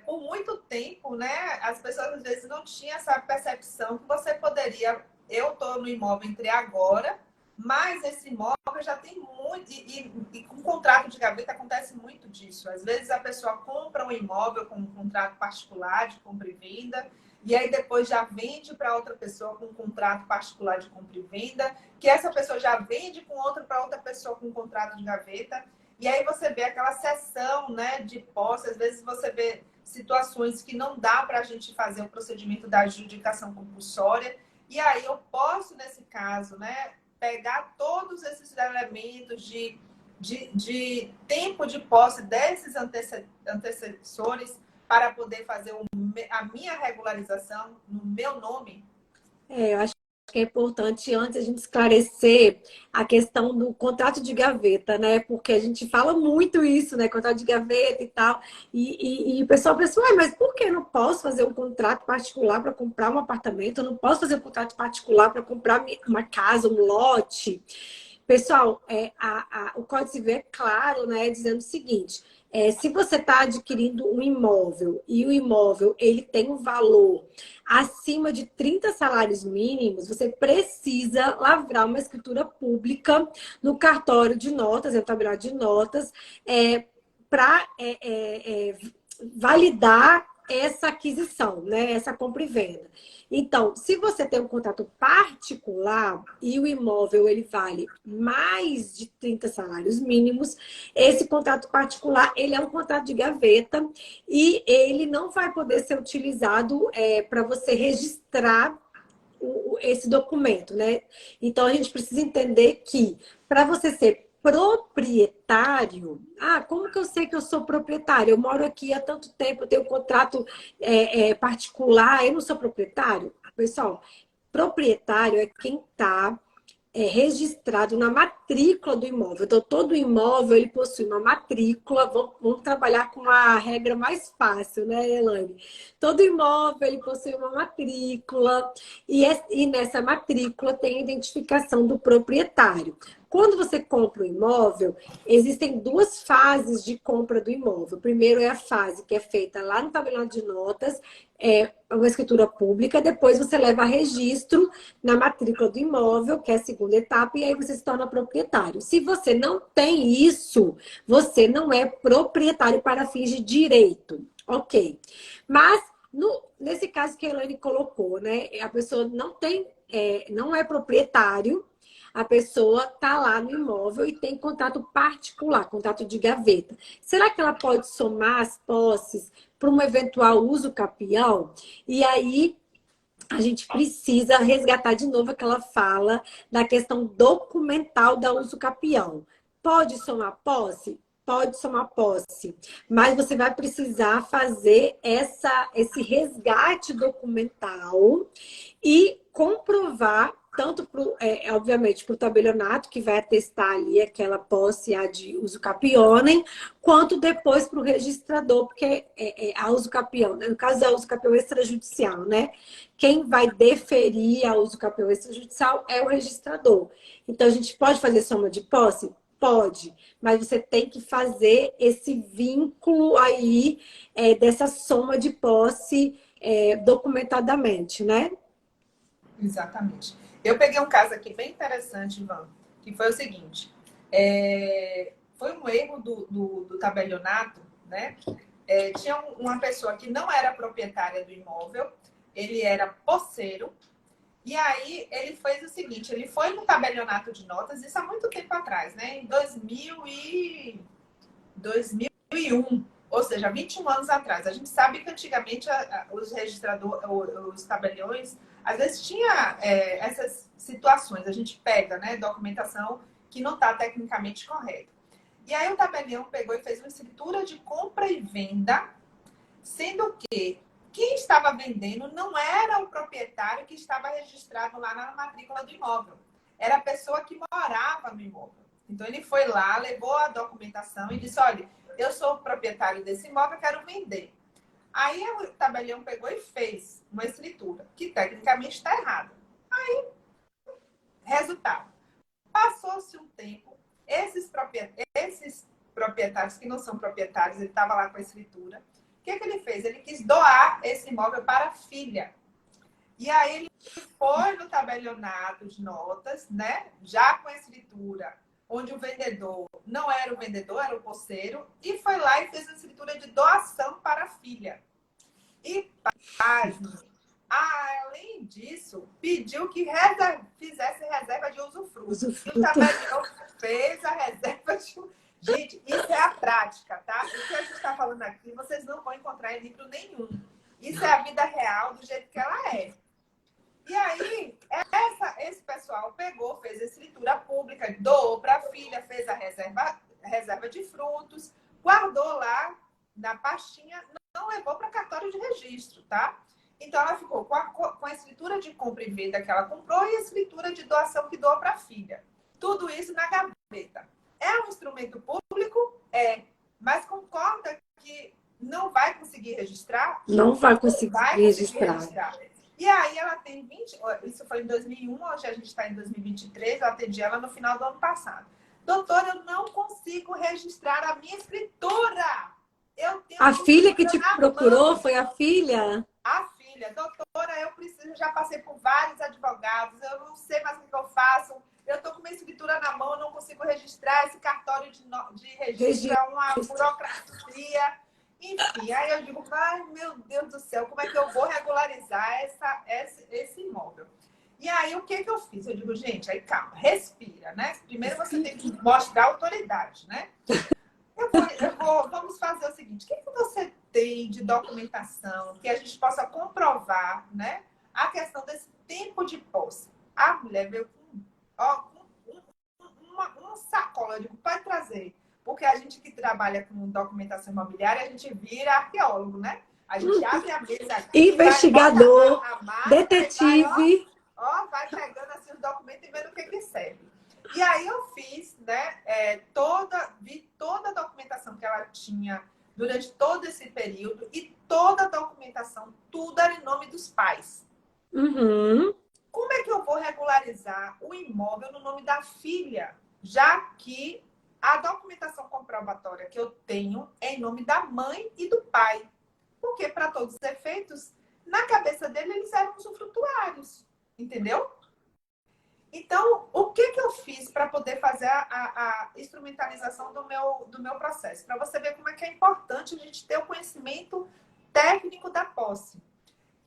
por muito tempo, né, as pessoas às vezes não tinham essa percepção que você poderia. Eu estou no imóvel entre agora, mas esse imóvel já tem muito. E com contrato de gaveta acontece muito disso. Às vezes a pessoa compra um imóvel com um contrato particular de compra e venda, e aí depois já vende para outra pessoa com um contrato particular de compra e venda, que essa pessoa já vende com outra para outra pessoa com um contrato de gaveta. E aí você vê aquela sessão, né, de posse, às vezes você vê situações que não dá para a gente fazer o procedimento da adjudicação compulsória. E aí eu posso, nesse caso, né, pegar todos esses elementos de tempo de posse desses antecessores para poder fazer a minha regularização no meu nome. Eu acho que é importante antes a gente esclarecer a questão do contrato de gaveta, né? Porque a gente fala muito isso, né? Contrato de gaveta e tal. E o pessoal pensa, ué, mas por que eu não posso fazer um contrato particular para comprar um apartamento? Eu não posso fazer um contrato particular para comprar uma casa, um lote? Pessoal, o Código Civil é claro, né? Dizendo o seguinte. Se você está adquirindo um imóvel e o imóvel ele tem um valor acima de 30 salários mínimos, você precisa lavrar uma escritura pública no cartório de notas, no tabelião de notas, para validar essa aquisição, né? Essa compra e venda. Então, se você tem um contrato particular e o imóvel ele vale mais de 30 salários mínimos, esse contrato particular ele é um contrato de gaveta e ele não vai poder ser utilizado para você registrar esse documento, né? Então, a gente precisa entender que para você ser proprietário, como que eu sei que eu sou proprietário? Eu moro aqui há tanto tempo, eu tenho um contrato particular, eu não sou proprietário? Pessoal, proprietário é quem está registrado na matrícula do imóvel. Então, todo imóvel ele possui uma matrícula. Vamos trabalhar com a regra mais fácil, né, Elaine? Todo imóvel ele possui uma matrícula e nessa matrícula tem a identificação do proprietário. Quando você compra um imóvel, existem duas fases de compra do imóvel. Primeiro é a fase que é feita lá no tabelião de notas, uma escritura pública, depois você leva a registro na matrícula do imóvel, que é a segunda etapa, e aí você se torna proprietário. Se você não tem isso, você não é proprietário para fins de direito. Ok. Mas, nesse caso que a Elaine colocou, né? A pessoa não é proprietário, a pessoa está lá no imóvel e tem contrato particular, contrato de gaveta. Será que ela pode somar as posses para um eventual uso capião? E aí a gente precisa resgatar de novo aquela fala da questão documental da uso capião. Pode somar posse? Pode somar posse, mas você vai precisar fazer esse resgate documental e comprovar tanto, obviamente, para o tabelionato, que vai atestar ali aquela posse de uso capionem, quanto depois para o registrador, porque a uso capião, né? No caso da uso capião extrajudicial, né? Quem vai deferir a uso capião extrajudicial é o registrador. Então, a gente pode fazer soma de posse? Pode, mas você tem que fazer esse vínculo aí dessa soma de posse documentadamente, né? Exatamente. Eu peguei um caso aqui bem interessante, Ivan, que foi o seguinte. Foi um erro do tabelionato, né? Tinha uma pessoa que não era proprietária do imóvel, ele era posseiro, e aí ele fez o seguinte, ele foi no tabelionato de notas, isso há muito tempo atrás, né? Em 2001, ou seja, 21 anos atrás. A gente sabe que antigamente os registradores, os tabeliões, às vezes tinha essas situações. A gente pega, né, documentação que não está tecnicamente correta. E aí o tabelião pegou e fez uma escritura de compra e venda, sendo que quem estava vendendo não era o proprietário que estava registrado lá na matrícula do imóvel. Era a pessoa que morava no imóvel. Então ele foi lá, levou a documentação e disse, olha, eu sou o proprietário desse imóvel, eu quero vender. Aí o tabelião pegou e fez uma escritura, que tecnicamente está errada. Aí, resultado, passou-se um tempo, esses proprietários que não são proprietários, ele estava lá com a escritura, o que ele fez? Ele quis doar esse imóvel para a filha. E aí ele foi no tabelionato de notas, né? Já com a escritura, onde o vendedor não era o vendedor, era o posseiro, e foi lá e fez a escritura de doação para a filha. E, pasme, além disso, pediu que fizesse reserva de usufruto. E o tabelião fez a reserva de Gente, isso é a prática, tá? O que a gente está falando aqui, vocês não vão encontrar em livro nenhum. Isso é a vida real, do jeito que ela é. E aí, esse pessoal pegou, fez a escritura pública, doou para a filha, fez a reserva de frutos, guardou lá na pastinha, não levou para cartório de registro, tá? Então, ela ficou com a escritura de compra e venda que ela comprou e a escritura de doação que doou para a filha. Tudo isso na gaveta. É um instrumento público? É. Mas concorda que não vai conseguir registrar? Não vai conseguir registrar. E aí ela tem 20... Isso foi em 2001, hoje a gente está em 2023. Eu atendi ela no final do ano passado. Doutora, eu não consigo registrar a minha escritura. Eu tenho a filha que te procurou foi a filha? A filha. Doutora, eu preciso... Já passei por vários advogados. Eu não sei mais o que eu faço. Eu estou com minha escritura na mão, eu não consigo registrar. Esse cartório de registro é uma burocracia. Enfim, aí eu digo, ai, meu Deus do céu, como é que eu vou regularizar esse imóvel? E aí, o que eu fiz? Eu digo, gente, aí calma, respira, né? Primeiro você tem que mostrar autoridade, né? Vamos fazer o seguinte, o que você tem de documentação que a gente possa comprovar, né? A questão desse tempo de posse. A mulher veio com uma sacola, eu digo, pode trazer. Porque a gente que trabalha com documentação imobiliária, a gente vira arqueólogo, né? A gente abre a mesa aqui, investigador, detetive. Vai pegando assim, os documentos e vendo o que serve. E aí eu fiz, né, vi toda a documentação que ela tinha durante todo esse período e toda a documentação, tudo era em nome dos pais. Uhum. Como é que eu vou regularizar o imóvel no nome da filha, já que a documentação comprobatória que eu tenho é em nome da mãe e do pai? Porque, para todos os efeitos, na cabeça dele, eles eram usufrutuários. Entendeu? Então, o que eu fiz para poder fazer a instrumentalização do meu processo? Para você ver como é que é importante a gente ter o conhecimento técnico da posse.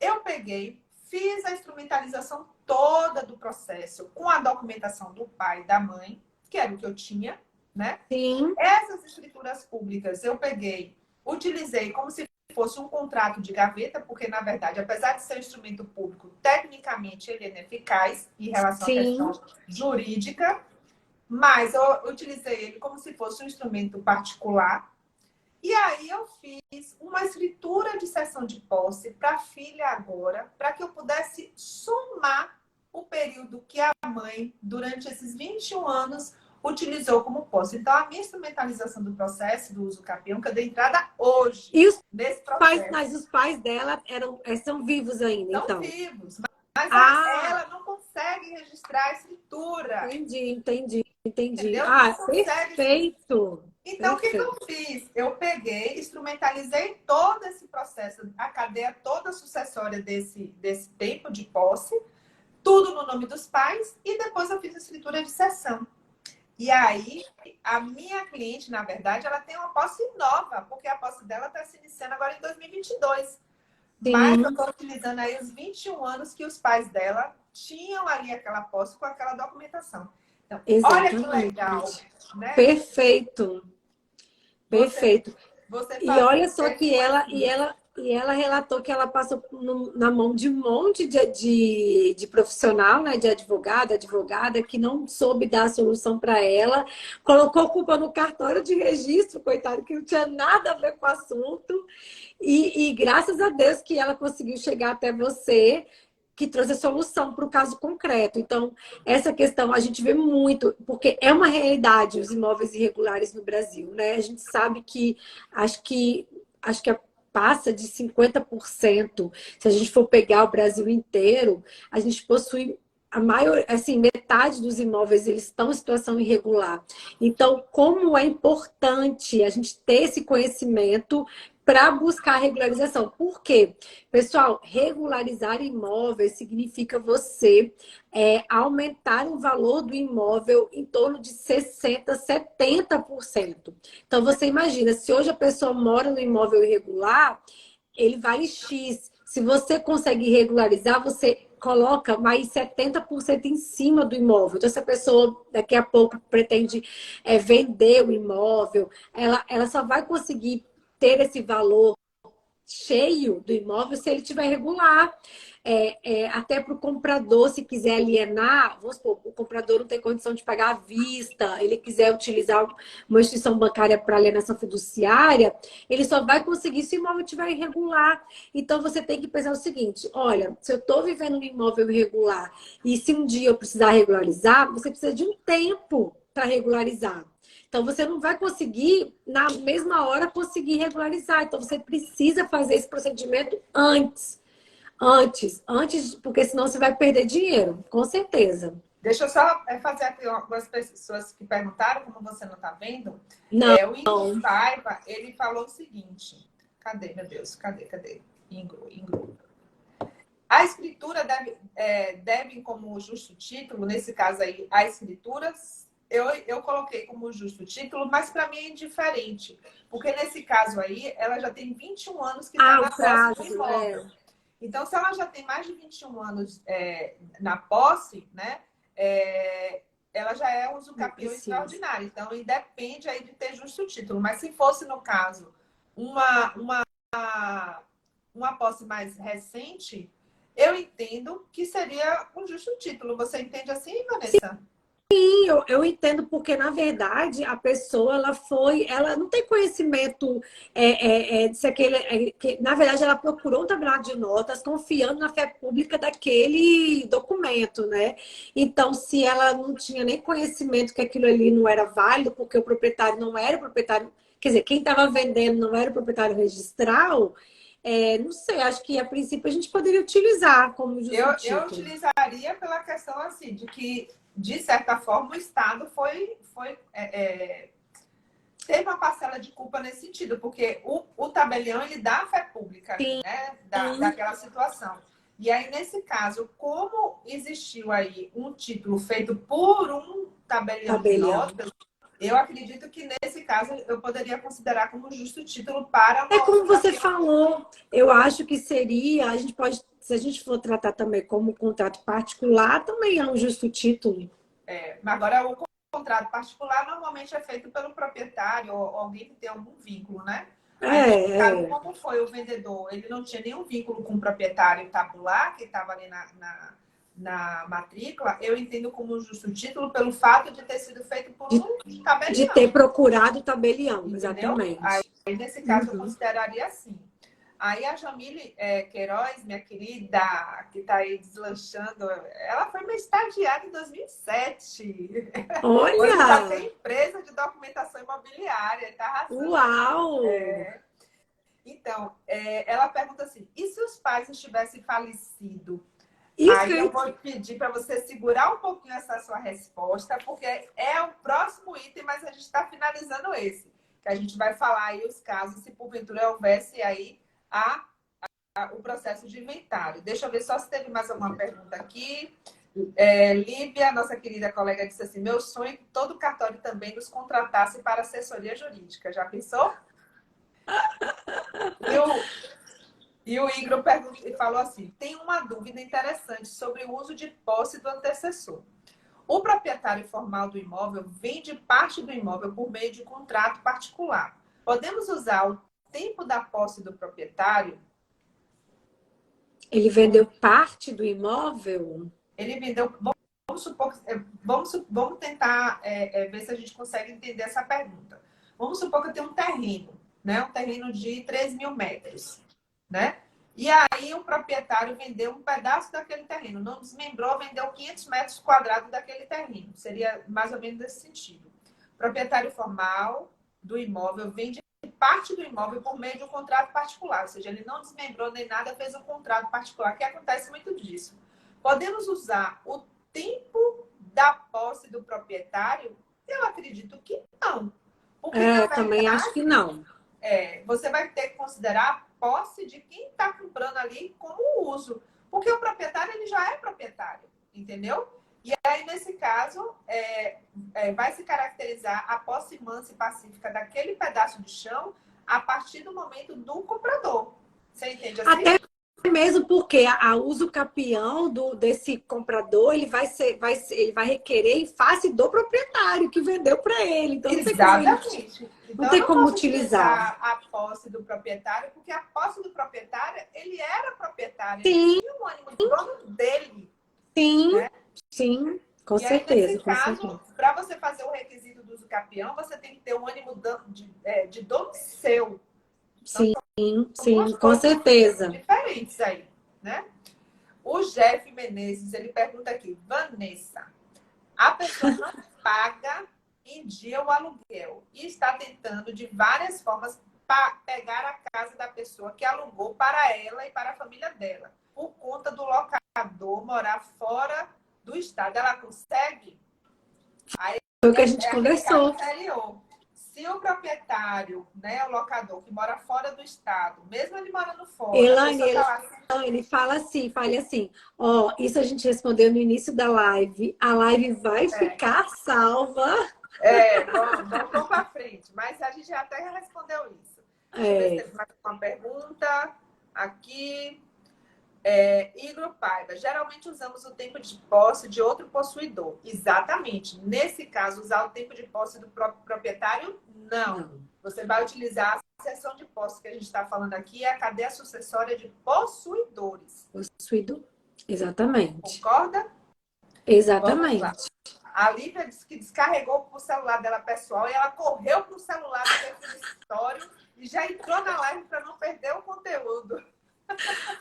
Eu peguei, fiz a instrumentalização toda do processo com a documentação do pai e da mãe, que era o que eu tinha, né? Sim. Essas escrituras públicas eu peguei, utilizei como se fosse um contrato de gaveta, porque, na verdade, apesar de ser um instrumento público, tecnicamente ele é ineficaz em relação à questão jurídica, mas eu utilizei ele como se fosse um instrumento particular. E aí eu fiz uma escritura de cessão de posse para a filha agora, para que eu pudesse somar o período que a mãe, durante esses 21 anos, utilizou como posse. Então, a minha instrumentalização do processo do uso capião, que eu dei entrada hoje, nesse processo. Mas os pais dela são vivos ainda, São então? Vivos, mas ela não consegue registrar a escritura. Entendi. Entendeu? Perfeito. Então, o que eu fiz? Eu peguei, instrumentalizei todo esse processo, a cadeia toda sucessória desse tempo de posse, tudo no nome dos pais, e depois eu fiz a escritura de cessão. E aí, a minha cliente, na verdade, ela tem uma posse nova, porque a posse dela está se iniciando agora em 2022. Mas eu Sim, estou utilizando aí os 21 anos que os pais dela tinham ali aquela posse com aquela documentação. Então, olha que legal, exatamente. né? Perfeito, Você, perfeito. você E olha fazer só esse que conhecimento. ela relatou que ela passou na mão de um monte de profissional, né, de advogada, que não soube dar a solução para ela, colocou culpa no cartório de registro, coitado, que não tinha nada a ver com o assunto. E graças a Deus que ela conseguiu chegar até você, que trouxe a solução para o caso concreto. Então, essa questão a gente vê muito, porque é uma realidade os imóveis irregulares no Brasil, né? A gente sabe que acho que acho que passa de 50%. Se a gente for pegar o Brasil inteiro, a gente possui a maior, assim, metade dos imóveis eles estão em situação irregular. Então, como é importante a gente ter esse conhecimento para buscar a regularização. Por quê? Pessoal, regularizar imóveis significa você aumentar o valor do imóvel em torno de 60%, 70%. Então, você imagina, se hoje a pessoa mora no imóvel irregular, ele vale X. Se você consegue regularizar, você coloca mais 70% em cima do imóvel. Então, se a pessoa daqui a pouco pretende vender o imóvel, ela só vai conseguir ter esse valor cheio do imóvel se ele tiver regular. Até para o comprador, se quiser alienar, vamos supor, o comprador não tem condição de pagar à vista, ele quiser utilizar uma instituição bancária para alienação fiduciária, ele só vai conseguir se o imóvel estiver irregular. Então, você tem que pensar o seguinte, olha, se eu estou vivendo num imóvel irregular e se um dia eu precisar regularizar, você precisa de um tempo para regularizar. Então, você não vai conseguir, na mesma hora, conseguir regularizar. Então, você precisa fazer esse procedimento antes. Antes, porque senão você vai perder dinheiro, com certeza. Deixa eu só fazer aqui algumas pessoas que perguntaram, como você não está vendo. Não, O Ingro Paiva, ele falou o seguinte. Cadê, meu Deus? Cadê? Ingro. A escritura deve como justo título, nesse caso aí, a escritura, eu coloquei como justo título, mas para mim é indiferente. Porque nesse caso aí, ela já tem 21 anos que está na o posse do prazo, imóvel. Então, se ela já tem mais de 21 anos na posse, né? Ela já é usucapião extraordinário. Então, independe aí de ter justo título. Mas se fosse, no caso, uma posse mais recente, eu entendo que seria um justo título. Você entende assim, Vanessa? Sim, eu entendo porque, na verdade, a pessoa ela não tem conhecimento se aquele, na verdade, ela procurou um tabelado de notas confiando na fé pública daquele documento, né? Então, se ela não tinha nem conhecimento que aquilo ali não era válido, porque o proprietário não era o proprietário, quer dizer, quem estava vendendo não era o proprietário registral, não sei, acho que a princípio a gente poderia utilizar como justo Eu título. utilizaria pela questão assim, de que, de certa forma, o Estado teve uma parcela de culpa nesse sentido, porque o tabelião ele dá a fé pública ali, né? Daquela situação. E aí, nesse caso, como existiu aí um título feito por um tabelião de notas, eu acredito que nesse caso eu poderia considerar como justo título para É uma como você usucapião. falou, eu acho que seria, a gente pode, se a gente for tratar também como contrato particular, também é um justo título. Mas agora, o contrato particular normalmente é feito pelo proprietário ou alguém que tem algum vínculo, né? Aí, nesse caso, É. como foi o vendedor? Ele não tinha nenhum vínculo com o proprietário tabular, que estava ali na matrícula. Eu entendo como justo título pelo fato de ter sido feito por um De ter tabelião, procurado o tabelião, entendeu? Aí, exatamente. nesse caso, eu consideraria assim. Aí a Jamile Queiroz, minha querida, que está aí deslanchando, ela foi minha estagiária em 2007. Hoje já Olha! tem empresa de documentação imobiliária, está arrasando. Uau! Então, ela pergunta assim, e se os pais não tivessem falecido? Isso que Aí eu eu... vou pedir para você segurar um pouquinho essa sua resposta, porque é o próximo item, mas a gente está finalizando esse. Que a gente vai falar aí os casos, se porventura houvesse aí a o processo de inventário. Deixa eu ver só se teve mais alguma pergunta aqui. Líbia, nossa querida colega, disse assim: meu sonho é que todo cartório também nos contratasse para assessoria jurídica. Já pensou? E o Igor falou assim: tem uma dúvida interessante sobre o uso de posse do antecessor. O proprietário formal do imóvel vende parte do imóvel por meio de contrato particular. Podemos usar o tempo da posse do proprietário? Ele vendeu parte do imóvel? Ele vendeu. Vamos supor, vamos tentar ver se a gente consegue entender essa pergunta. Vamos supor que eu tenho um terreno, né? Um terreno de 3.000 metros, né? E aí o proprietário vendeu um pedaço daquele terreno, não desmembrou, vendeu 500 metros quadrados daquele terreno. Seria mais ou menos nesse sentido. O proprietário formal do imóvel vende parte do imóvel por meio de um contrato particular, ou seja, ele não desmembrou nem nada, fez um contrato particular, que acontece muito disso. Podemos usar o tempo da posse do proprietário? Eu acredito que não. Porque, na verdade, também acho que não. você vai ter que considerar a posse de quem está comprando ali como uso. Porque o proprietário, ele já é proprietário, entendeu? E aí, nesse caso, vai se caracterizar a posse mansa e pacífica daquele pedaço de chão a partir do momento do comprador. Você entende assim? Até mesmo porque a uso capião desse comprador, ele vai requerer em face do proprietário que vendeu para ele. Então, exatamente. Não tem como utilizar a posse do proprietário, porque a posse do proprietário, ele era proprietário. Sim. Ele tinha um ânimo de dono dele. Sim, né? Sim, com e certeza. Aí, nesse caso, para você fazer o requisito do uso capião, você tem que ter um ânimo de dono seu. Sim, sim, com certeza. Diferentes aí, né? O Jeff Menezes, ele pergunta aqui: Vanessa, a pessoa não paga em dia o aluguel e está tentando de várias formas pegar a casa da pessoa que alugou para ela e para a família dela, por conta do locador morar fora do estado. Ela consegue? Aí, foi o que a gente conversou. Se o proprietário, né, o locador que mora fora do estado, mesmo ele morando fora, ele fala assim, ó, isso a gente respondeu no início da live, a live vai ficar salva. Vamos para frente, mas a gente até respondeu isso. Deixa eu ver se tem mais uma pergunta aqui. Igor Paiva, geralmente usamos o tempo de posse de outro possuidor. Exatamente. Nesse caso, usar o tempo de posse do próprio proprietário, não. Você vai utilizar a seção de posse que a gente está falando aqui, é a cadeia sucessória de possuidores. Possuidor, exatamente. Concorda? Exatamente. A Lívia disse que descarregou o celular dela pessoal e ela correu para o celular do escritório e já entrou na live para não perder o conteúdo.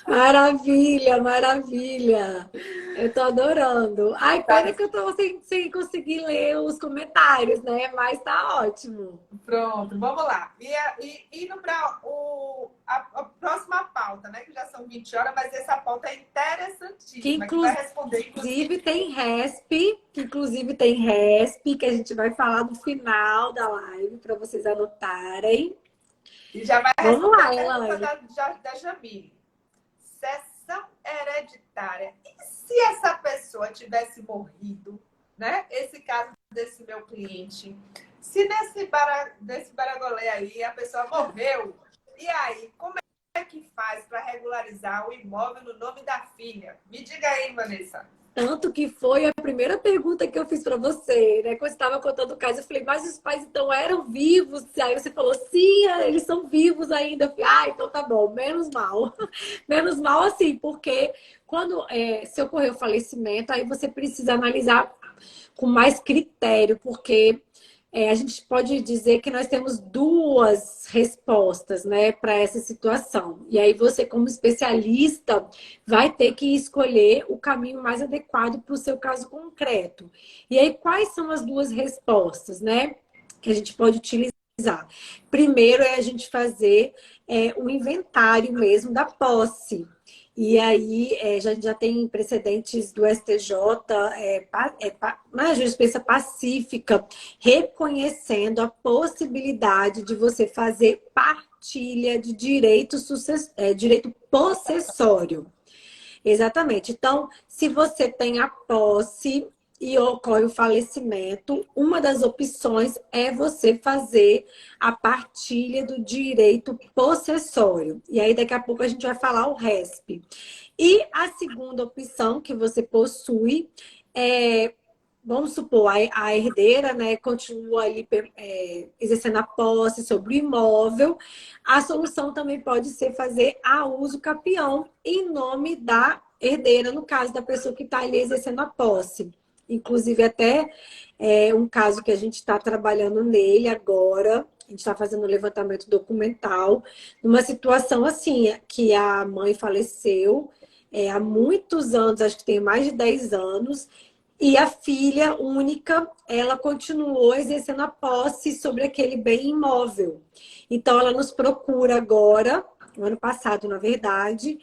Maravilha, maravilha. Eu tô adorando. Ai, pena que eu tô sem conseguir ler os comentários, né? Mas tá ótimo. Pronto, vamos lá. E indo para a próxima pauta, né? Que já são 20 horas, mas essa pauta é interessantíssima. Que vai responder, inclusive tem RESP, que a gente vai falar no final da live, para vocês anotarem. E já vai responder a pergunta da Jamile. Sucessão hereditária. E se essa pessoa tivesse morrido, né? Esse caso desse meu cliente, se nesse baragolé aí a pessoa morreu, e aí, como é que faz para regularizar o imóvel no nome da filha? Me diga aí, Vanessa. Tanto que foi a primeira pergunta que eu fiz para você, né? Quando você estava contando o caso, eu falei, mas os pais então eram vivos? Aí você falou, sim, eles são vivos ainda. Eu falei, então tá bom, menos mal. Menos mal assim, porque quando se ocorrer o falecimento, aí você precisa analisar com mais critério, porque a gente pode dizer que nós temos duas respostas, né, para essa situação. E aí você, como especialista, vai ter que escolher o caminho mais adequado para o seu caso concreto. E aí, quais são as duas respostas, né, que a gente pode utilizar? Primeiro é a gente fazer um inventário mesmo da posse. E aí já tem precedentes do STJ, na jurisprudência pacífica, reconhecendo a possibilidade de você fazer partilha de direito possessório. Exatamente. Então, se você tem a posse e ocorre o falecimento, uma das opções é você fazer a partilha do direito possessório. E aí, daqui a pouco, a gente vai falar o RESP. E a segunda opção que você possui é, vamos supor, a herdeira, né, continua ali exercendo a posse sobre o imóvel. A solução também pode ser fazer a uso capião em nome da herdeira, no caso da pessoa que está ali exercendo a posse. Inclusive, até um caso que a gente está trabalhando nele agora, a gente está fazendo um levantamento documental, numa situação assim, que a mãe faleceu há muitos anos, acho que tem mais de 10 anos, e a filha única, ela continuou exercendo a posse sobre aquele bem imóvel. Então, ela nos procura agora, no ano passado, na verdade,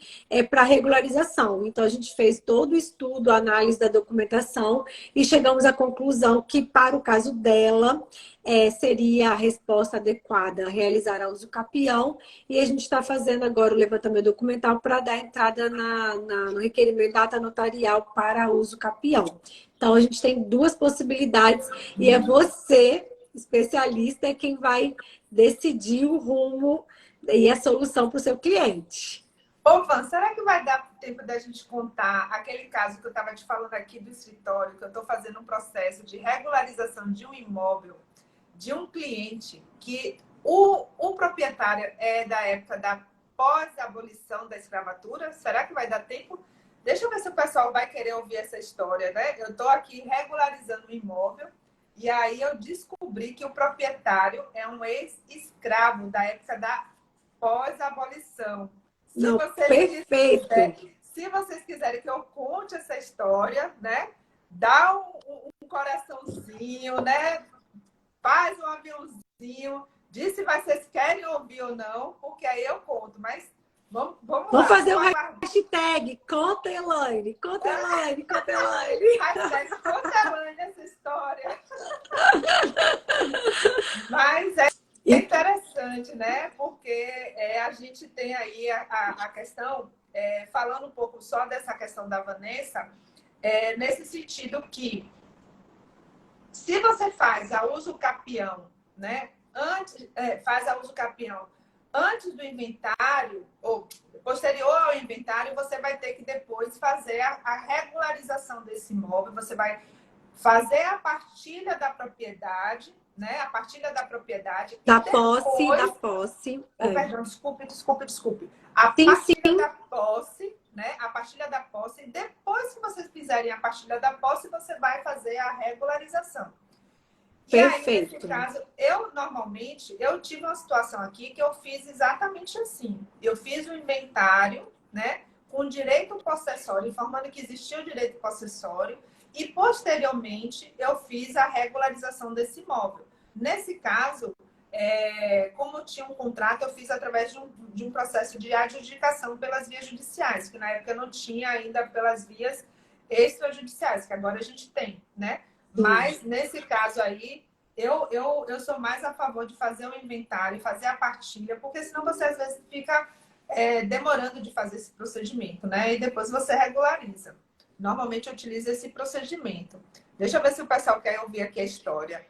para regularização. Então, a gente fez todo o estudo, a análise da documentação e chegamos à conclusão que, para o caso dela, seria a resposta adequada realizar a uso capião. E a gente está fazendo agora o levantamento documental para dar entrada no requerimento da ata notarial para uso capião. Então, a gente tem duas possibilidades e é você, especialista, quem vai decidir o rumo e a solução para o seu cliente. Ô, Van, será que vai dar tempo da gente contar aquele caso que eu estava te falando aqui do escritório, que eu estou fazendo um processo de regularização de um imóvel de um cliente que o proprietário é da época da pós-abolição da escravatura? Será que vai dar tempo? Deixa eu ver se o pessoal vai querer ouvir essa história, né? Eu estou aqui regularizando o imóvel e aí eu descobri que o proprietário é um ex-escravo da época da pós-abolição. Perfeito! Se vocês quiserem que eu conte essa história, né? Dá um coraçãozinho, né? Faz um aviãozinho, diz se vocês querem ouvir ou não, porque aí eu conto, mas vamos lá. Fazer um hashtag, conta Elaine, conta Elaine, conta Elaine. Hashtag conta Elaine essa história. Mas é interessante, né? Porque a gente tem aí a questão, falando um pouco só dessa questão da Vanessa, nesse sentido que se você faz a uso capião, né? Faz a uso capião antes do inventário, ou posterior ao inventário, você vai ter que depois fazer a regularização desse imóvel, você vai fazer a partilha da propriedade, né? A partilha da propriedade. Da posse. Perdão, desculpe. A partilha da posse, né? A partilha da posse. Depois que vocês fizerem a partilha da posse, você vai fazer a regularização. Perfeito. E aí, nesse caso, eu tive uma situação aqui que eu fiz exatamente assim. Eu fiz o inventário, né? Com direito possessório, informando que existia o direito possessório. E, posteriormente, eu fiz a regularização desse imóvel. Nesse caso, como eu tinha um contrato, eu fiz através de um processo de adjudicação pelas vias judiciais, que na época não tinha ainda pelas vias extrajudiciais, que agora a gente tem, né? Mas, nesse caso aí, eu sou mais a favor de fazer o inventário, fazer a partilha, porque senão você, às vezes, fica demorando de fazer esse procedimento, né? E depois você regulariza. Normalmente, eu utilizo esse procedimento. Deixa eu ver se o pessoal quer ouvir aqui a história.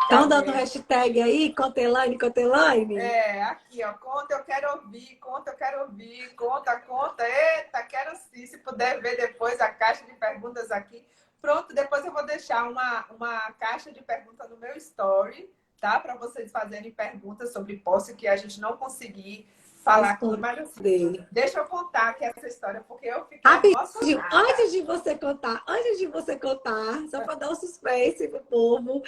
Estão dando hashtag aí, conta Elaine, conta Elaine? Aqui, ó, conta, eu quero ouvir, conta, eu quero ouvir, conta, eita, quero sim, se puder ver depois a caixa de perguntas aqui. Pronto, depois eu vou deixar uma caixa de perguntas no meu story, tá? Para vocês fazerem perguntas sobre posse que a gente não conseguir falar aqui, mas assim, deixa eu contar aqui essa história, porque eu fiquei emocionada. Antes de você contar, só para dar um suspense pro povo,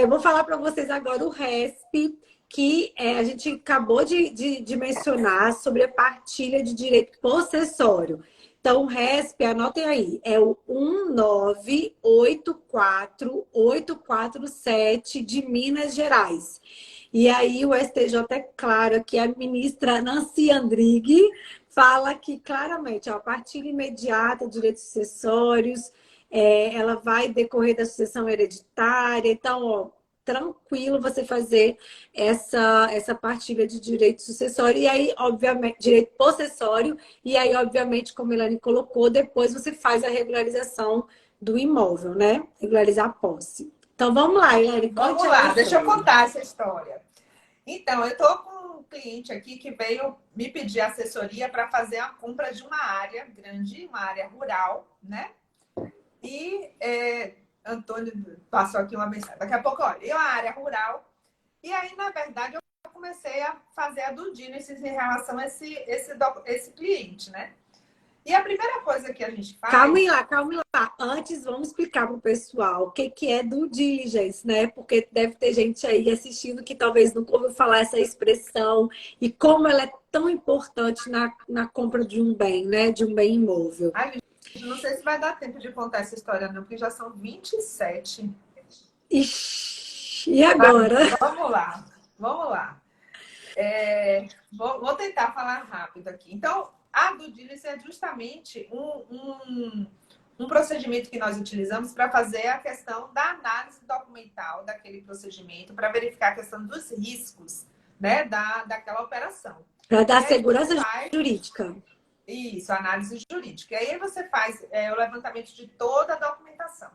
vou falar para vocês agora o RESP, que a gente acabou de mencionar sobre a partilha de direito possessório. Então, o RESP, anotem aí, é o 1984847 de Minas Gerais. E aí o STJ é claro que a ministra Nancy Andrighi fala que claramente, ó, a partilha imediata, direitos sucessórios, ela vai decorrer da sucessão hereditária. Então, ó, tranquilo você fazer essa partilha de direito sucessório. E aí, obviamente, direito possessório. E aí, obviamente, como a Elane colocou, depois você faz a regularização do imóvel, né? Regularizar a posse. Então, vamos lá, Elane, conte Vamos aí a lá, deixa eu história. contar essa história. Então, eu estou com um cliente aqui que veio me pedir assessoria para fazer a compra de uma área grande, uma área rural, né? E Antônio passou aqui uma mensagem. Daqui a pouco, olha, eu a área rural. E aí, na verdade, eu comecei a fazer a due diligence em relação a esse cliente, né? E a primeira coisa que a gente Calma faz. lá, calma lá. Antes, vamos explicar para o pessoal o que é due diligence, né? Porque deve ter gente aí assistindo que talvez nunca ouviu falar essa expressão e como ela é tão importante na compra de um bem, né? De um bem imóvel. Ai, gente, não sei se vai dar tempo de contar essa história, não, porque já são 27. Ixi, e agora? Vamos lá, vamos lá. Vou tentar falar rápido aqui. Então, a due diligence é justamente um procedimento que nós utilizamos para fazer a questão da análise documental daquele procedimento, para verificar a questão dos riscos, né, daquela operação. Para E dar aí você segurança faz jurídica. isso, análise jurídica. E aí você faz o levantamento de toda a documentação.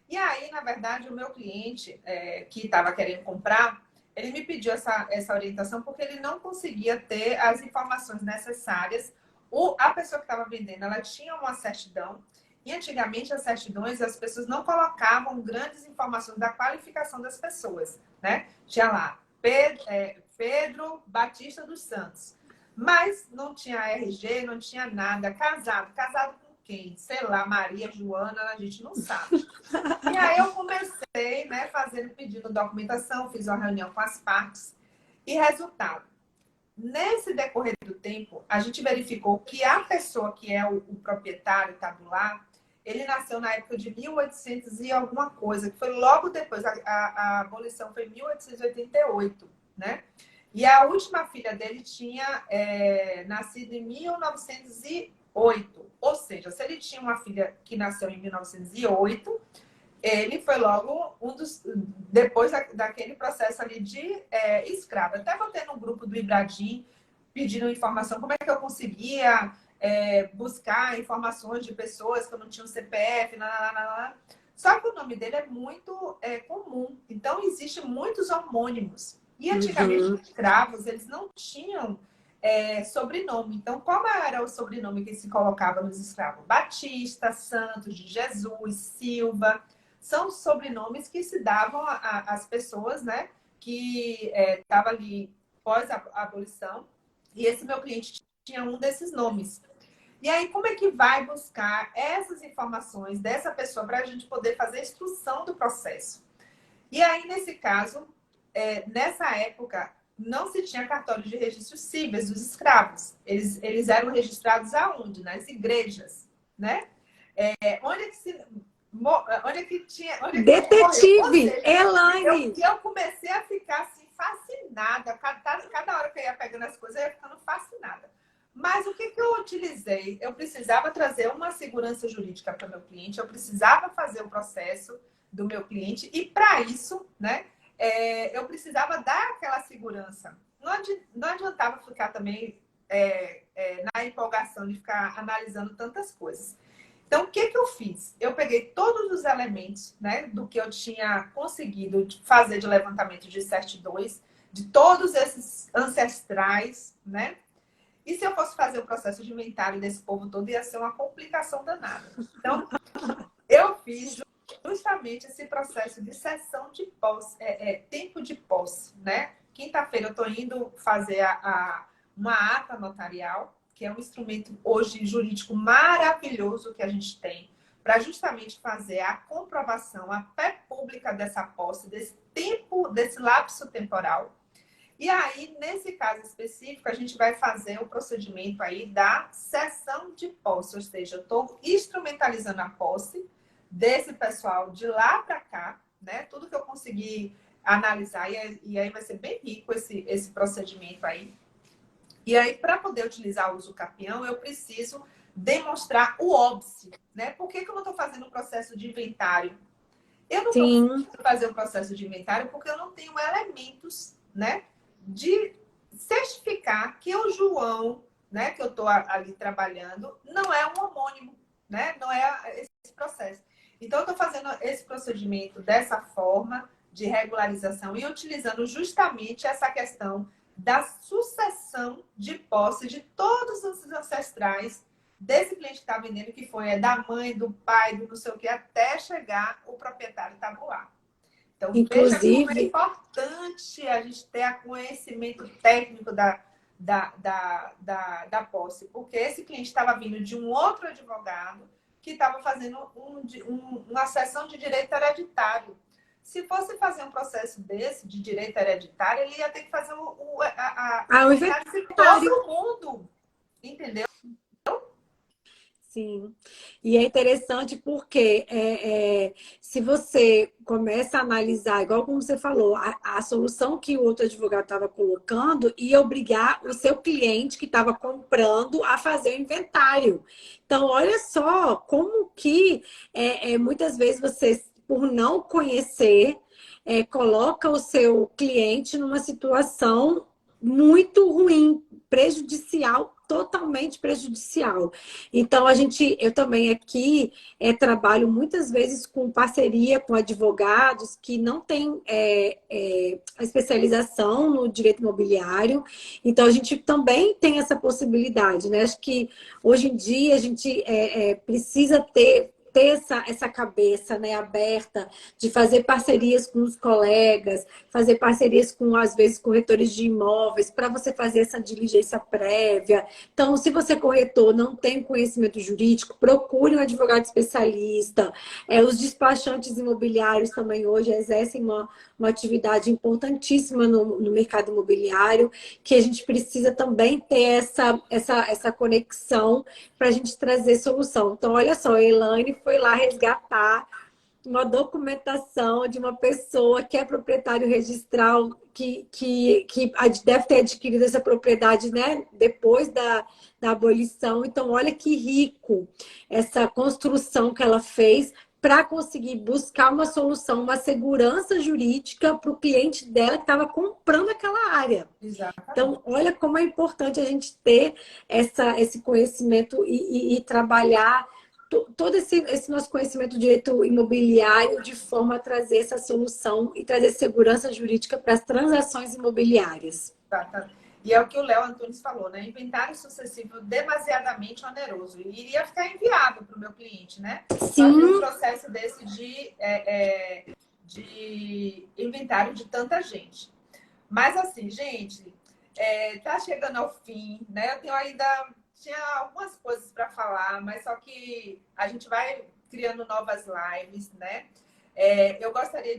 E aí, na verdade, o meu cliente que estava querendo comprar, ele me pediu essa orientação porque ele não conseguia ter as informações necessárias. A pessoa que estava vendendo, ela tinha uma certidão. E antigamente as certidões, as pessoas não colocavam grandes informações da qualificação das pessoas, né? Tinha lá Pedro Batista dos Santos. Mas não tinha RG, não tinha nada. Casado. Casado com quem? Sei lá, Maria, Joana, a gente não sabe. E aí eu comecei, né, pedindo documentação, fiz uma reunião com as partes. E resultado, nesse decorrer do tempo, a gente verificou que a pessoa que é o proprietário tabular, ele nasceu na época de 1800 e alguma coisa, que foi logo depois, a abolição foi em 1888, né? E a última filha dele tinha nascido em 1908. Ou seja, se ele tinha uma filha que nasceu em 1908, ele foi logo depois daquele processo ali de escravo. Até botei no grupo do Ibradim, pedindo informação, como é que eu conseguia buscar informações de pessoas que eu não tinha um CPF, Só que o nome dele é muito comum. Então, existem muitos homônimos. E antigamente, os escravos, eles não tinham sobrenome. Então, qual era o sobrenome que se colocava nos escravos? Batista, Santos, de Jesus, Silva. São sobrenomes que se davam às pessoas, né? Que estavam ali pós a abolição. E esse meu cliente tinha um desses nomes. E aí, como é que vai buscar essas informações dessa pessoa para a gente poder fazer a instrução do processo? E aí, nesse caso, nessa época, não se tinha cartório de registros cíveis dos escravos. Eles eram registrados aonde? Nas igrejas, né? Onde é que tinha... Onde é que morreu? Ou Detetive, seja, Elane. eu comecei a ficar assim, fascinada. Cada hora que eu ia pegando as coisas, eu ia ficando fascinada. Mas o que eu utilizei? Eu precisava trazer uma segurança jurídica para o meu cliente, eu precisava fazer o processo do meu cliente, e para isso, né, eu precisava dar aquela segurança. Não adiantava ficar também na empolgação de ficar analisando tantas coisas. Então, o que eu fiz? Eu peguei todos os elementos, né, do que eu tinha conseguido fazer de levantamento de certidões, de todos esses ancestrais, né? E se eu fosse fazer o processo de inventário desse povo todo, ia ser uma complicação danada. Então, eu fiz justamente esse processo de cessão de posse, tempo de posse, né? Quinta-feira eu estou indo fazer uma ata notarial, que é um instrumento hoje jurídico maravilhoso que a gente tem, para justamente fazer a comprovação, a fé pública dessa posse, desse tempo, desse lapso temporal. E aí, nesse caso específico, a gente vai fazer o procedimento aí da cessão de posse, ou seja, eu estou instrumentalizando a posse desse pessoal de lá para cá, né? Tudo que eu conseguir analisar, e aí vai ser bem rico esse procedimento aí. E aí, para poder utilizar o uso capião, eu preciso demonstrar o óbice, né? Por que que eu não estou fazendo um processo de inventário? Eu não estou Sim, conseguindo fazer um processo de inventário porque eu não tenho elementos, né, de certificar que o João, né, que eu estou ali trabalhando, não é um homônimo, né? Não é esse processo. Então, eu estou fazendo esse procedimento dessa forma de regularização e utilizando justamente essa questão da sucessão de posse de todos os ancestrais desse cliente que está vendendo, que foi da mãe, do pai, do não sei o que, até chegar o proprietário tabular. Então, veja como é inclusive, importante a gente ter conhecimento técnico da posse, porque esse cliente estava vindo de um outro advogado que estava fazendo uma sessão de direito hereditário. Se fosse fazer um processo desse, de direito hereditário, ele ia ter que fazer o o inventário de inventário. todo mundo, entendeu? Sim, e é interessante porque se você começa a analisar, igual como você falou, a solução que o outro advogado estava colocando ia obrigar o seu cliente que estava comprando a fazer o inventário. Então, olha só como que muitas vezes você, por não conhecer, coloca o seu cliente numa situação muito ruim, prejudicial, totalmente prejudicial. Então, eu também aqui trabalho muitas vezes com parceria com advogados que não têm a especialização no direito imobiliário. Então, a gente também tem essa possibilidade, né? Acho que hoje em dia a gente precisa ter essa cabeça, né, aberta de fazer parcerias com os colegas, fazer parcerias com, às vezes, corretores de imóveis, para você fazer essa diligência prévia. Então, se você, corretor, não tem conhecimento jurídico, procure um advogado especialista. Os despachantes imobiliários também hoje exercem uma atividade importantíssima no mercado imobiliário, que a gente precisa também ter essa conexão para a gente trazer solução. Então, olha só, a Elaine foi lá resgatar uma documentação de uma pessoa que é proprietário registral, que deve ter adquirido essa propriedade, né, depois da abolição. Então, olha que rico essa construção que ela fez para conseguir buscar uma solução, uma segurança jurídica para o cliente dela que estava comprando aquela área. Exatamente. Então, olha como é importante a gente ter esse conhecimento e trabalhar todo esse nosso conhecimento de direito imobiliário de forma a trazer essa solução e trazer segurança jurídica para as transações imobiliárias. Exatamente. E é o que o Léo Antunes falou, né? Inventário sucessivo demasiadamente oneroso. E iria ficar inviável para o meu cliente, né? Fazer um Sim, processo desse de inventário de tanta gente. Mas assim, gente, tá chegando ao fim, né? Eu tenho ainda tinha algumas coisas para falar, mas só que a gente vai criando novas lives, né? Eu gostaria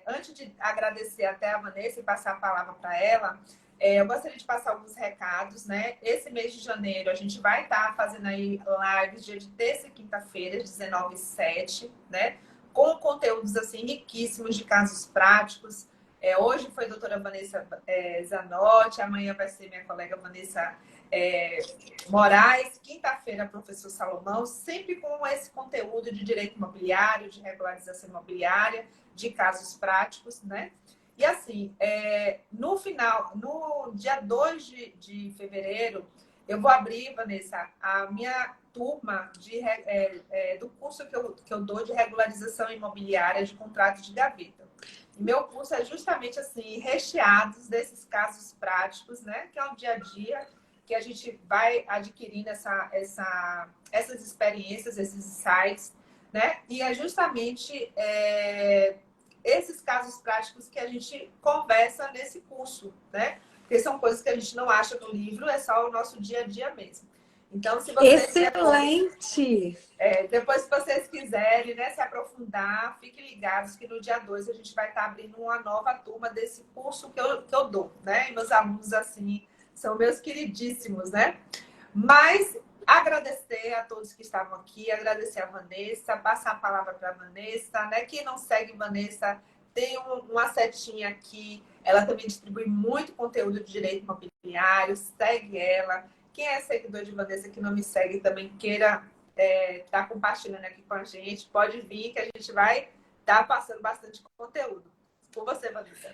antes de agradecer até a Vanessa e passar a palavra para ela, eu gostaria de passar alguns recados, né? Esse mês de janeiro a gente vai estar fazendo aí lives dia de terça e quinta-feira, 19 e 7, né? Com conteúdos assim riquíssimos de casos práticos. Hoje foi a doutora Vanessa Zanotti, amanhã vai ser minha colega Vanessa Moraes, quinta-feira, professor Salomão, sempre com esse conteúdo de direito imobiliário, de regularização imobiliária, de casos práticos, né? E assim, no dia 2 de fevereiro, eu vou abrir, Vanessa, a minha turma do curso que eu dou de regularização imobiliária de contrato de gaveta. E meu curso é justamente assim, recheados desses casos práticos, né? Que é o dia a dia que a gente vai adquirindo essas experiências, esses insights, né? E é justamente esses casos práticos que a gente conversa nesse curso, né? Porque são coisas que a gente não acha no livro, é só o nosso dia a dia mesmo. Então, se vocês excelente! depois, se vocês quiserem, né, se aprofundar, fiquem ligados que no dia 2 a gente vai estar abrindo uma nova turma desse curso que eu dou, né? E meus alunos, assim, são meus queridíssimos, né? Mas agradecer a todos que estavam aqui, agradecer a Vanessa, passar a palavra para a Vanessa, né? Quem não segue Vanessa, tem uma setinha aqui. Ela também distribui muito conteúdo de direito imobiliário. Segue ela. Quem é seguidor de Vanessa que não me segue também queira tá compartilhando aqui com a gente, pode vir que a gente vai estar passando bastante conteúdo. Com você, Vanessa.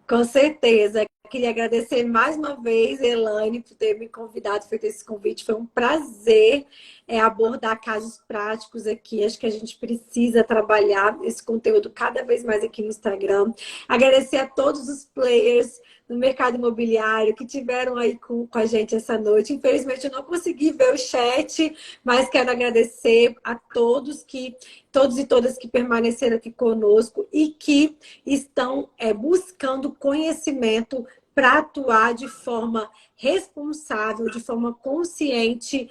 Com certeza. Queria agradecer mais uma vez, Elaine, por ter me convidado, feito esse convite. Foi um prazer abordar casos práticos aqui. Acho que a gente precisa trabalhar esse conteúdo cada vez mais aqui no Instagram. Agradecer a todos os players no mercado imobiliário que tiveram aí com a gente essa noite. Infelizmente, eu não consegui ver o chat, mas quero agradecer a todos e todas que permaneceram aqui conosco e que estão buscando conhecimento para atuar de forma responsável, de forma consciente,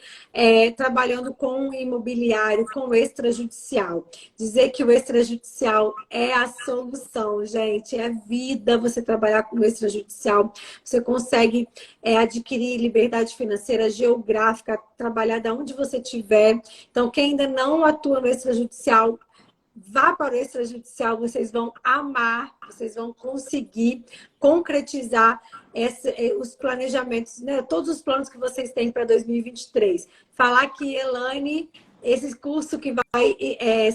trabalhando com o imobiliário, com o extrajudicial. Dizer que o extrajudicial é a solução, gente, é vida você trabalhar com o extrajudicial. Você consegue adquirir liberdade financeira, geográfica, trabalhar de onde você estiver. Então, quem ainda não atua no extrajudicial, vá para o extrajudicial, vocês vão amar, vocês vão conseguir concretizar os planejamentos, né? Todos os planos que vocês têm para 2023. Falar que, Elaine, esse curso que vai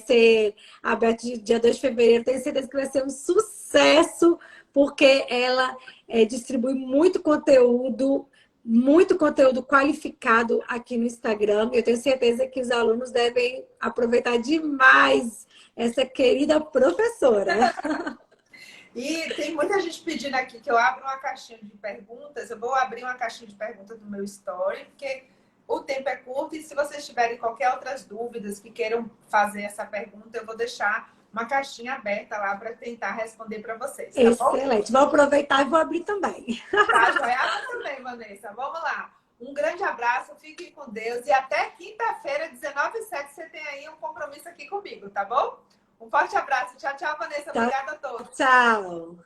ser aberto dia 2 de fevereiro, tenho certeza que vai ser um sucesso, porque ela distribui muito conteúdo qualificado aqui no Instagram. Eu tenho certeza que os alunos devem aproveitar demais essa querida professora. E tem muita gente pedindo aqui que eu abra uma caixinha de perguntas. Eu vou abrir uma caixinha de perguntas no meu story, porque o tempo é curto e se vocês tiverem qualquer outras dúvidas que queiram fazer essa pergunta, eu vou deixar uma caixinha aberta lá para tentar responder para vocês, tá bom? Excelente. Vou aproveitar e vou abrir também. Tá, joia também, Vanessa. Vamos lá. Um grande abraço, fiquem com Deus e até quinta-feira, 19h07, você tem aí um compromisso aqui comigo, tá bom? Um forte abraço. Tchau, tchau, Vanessa. Obrigada a todos. Tchau.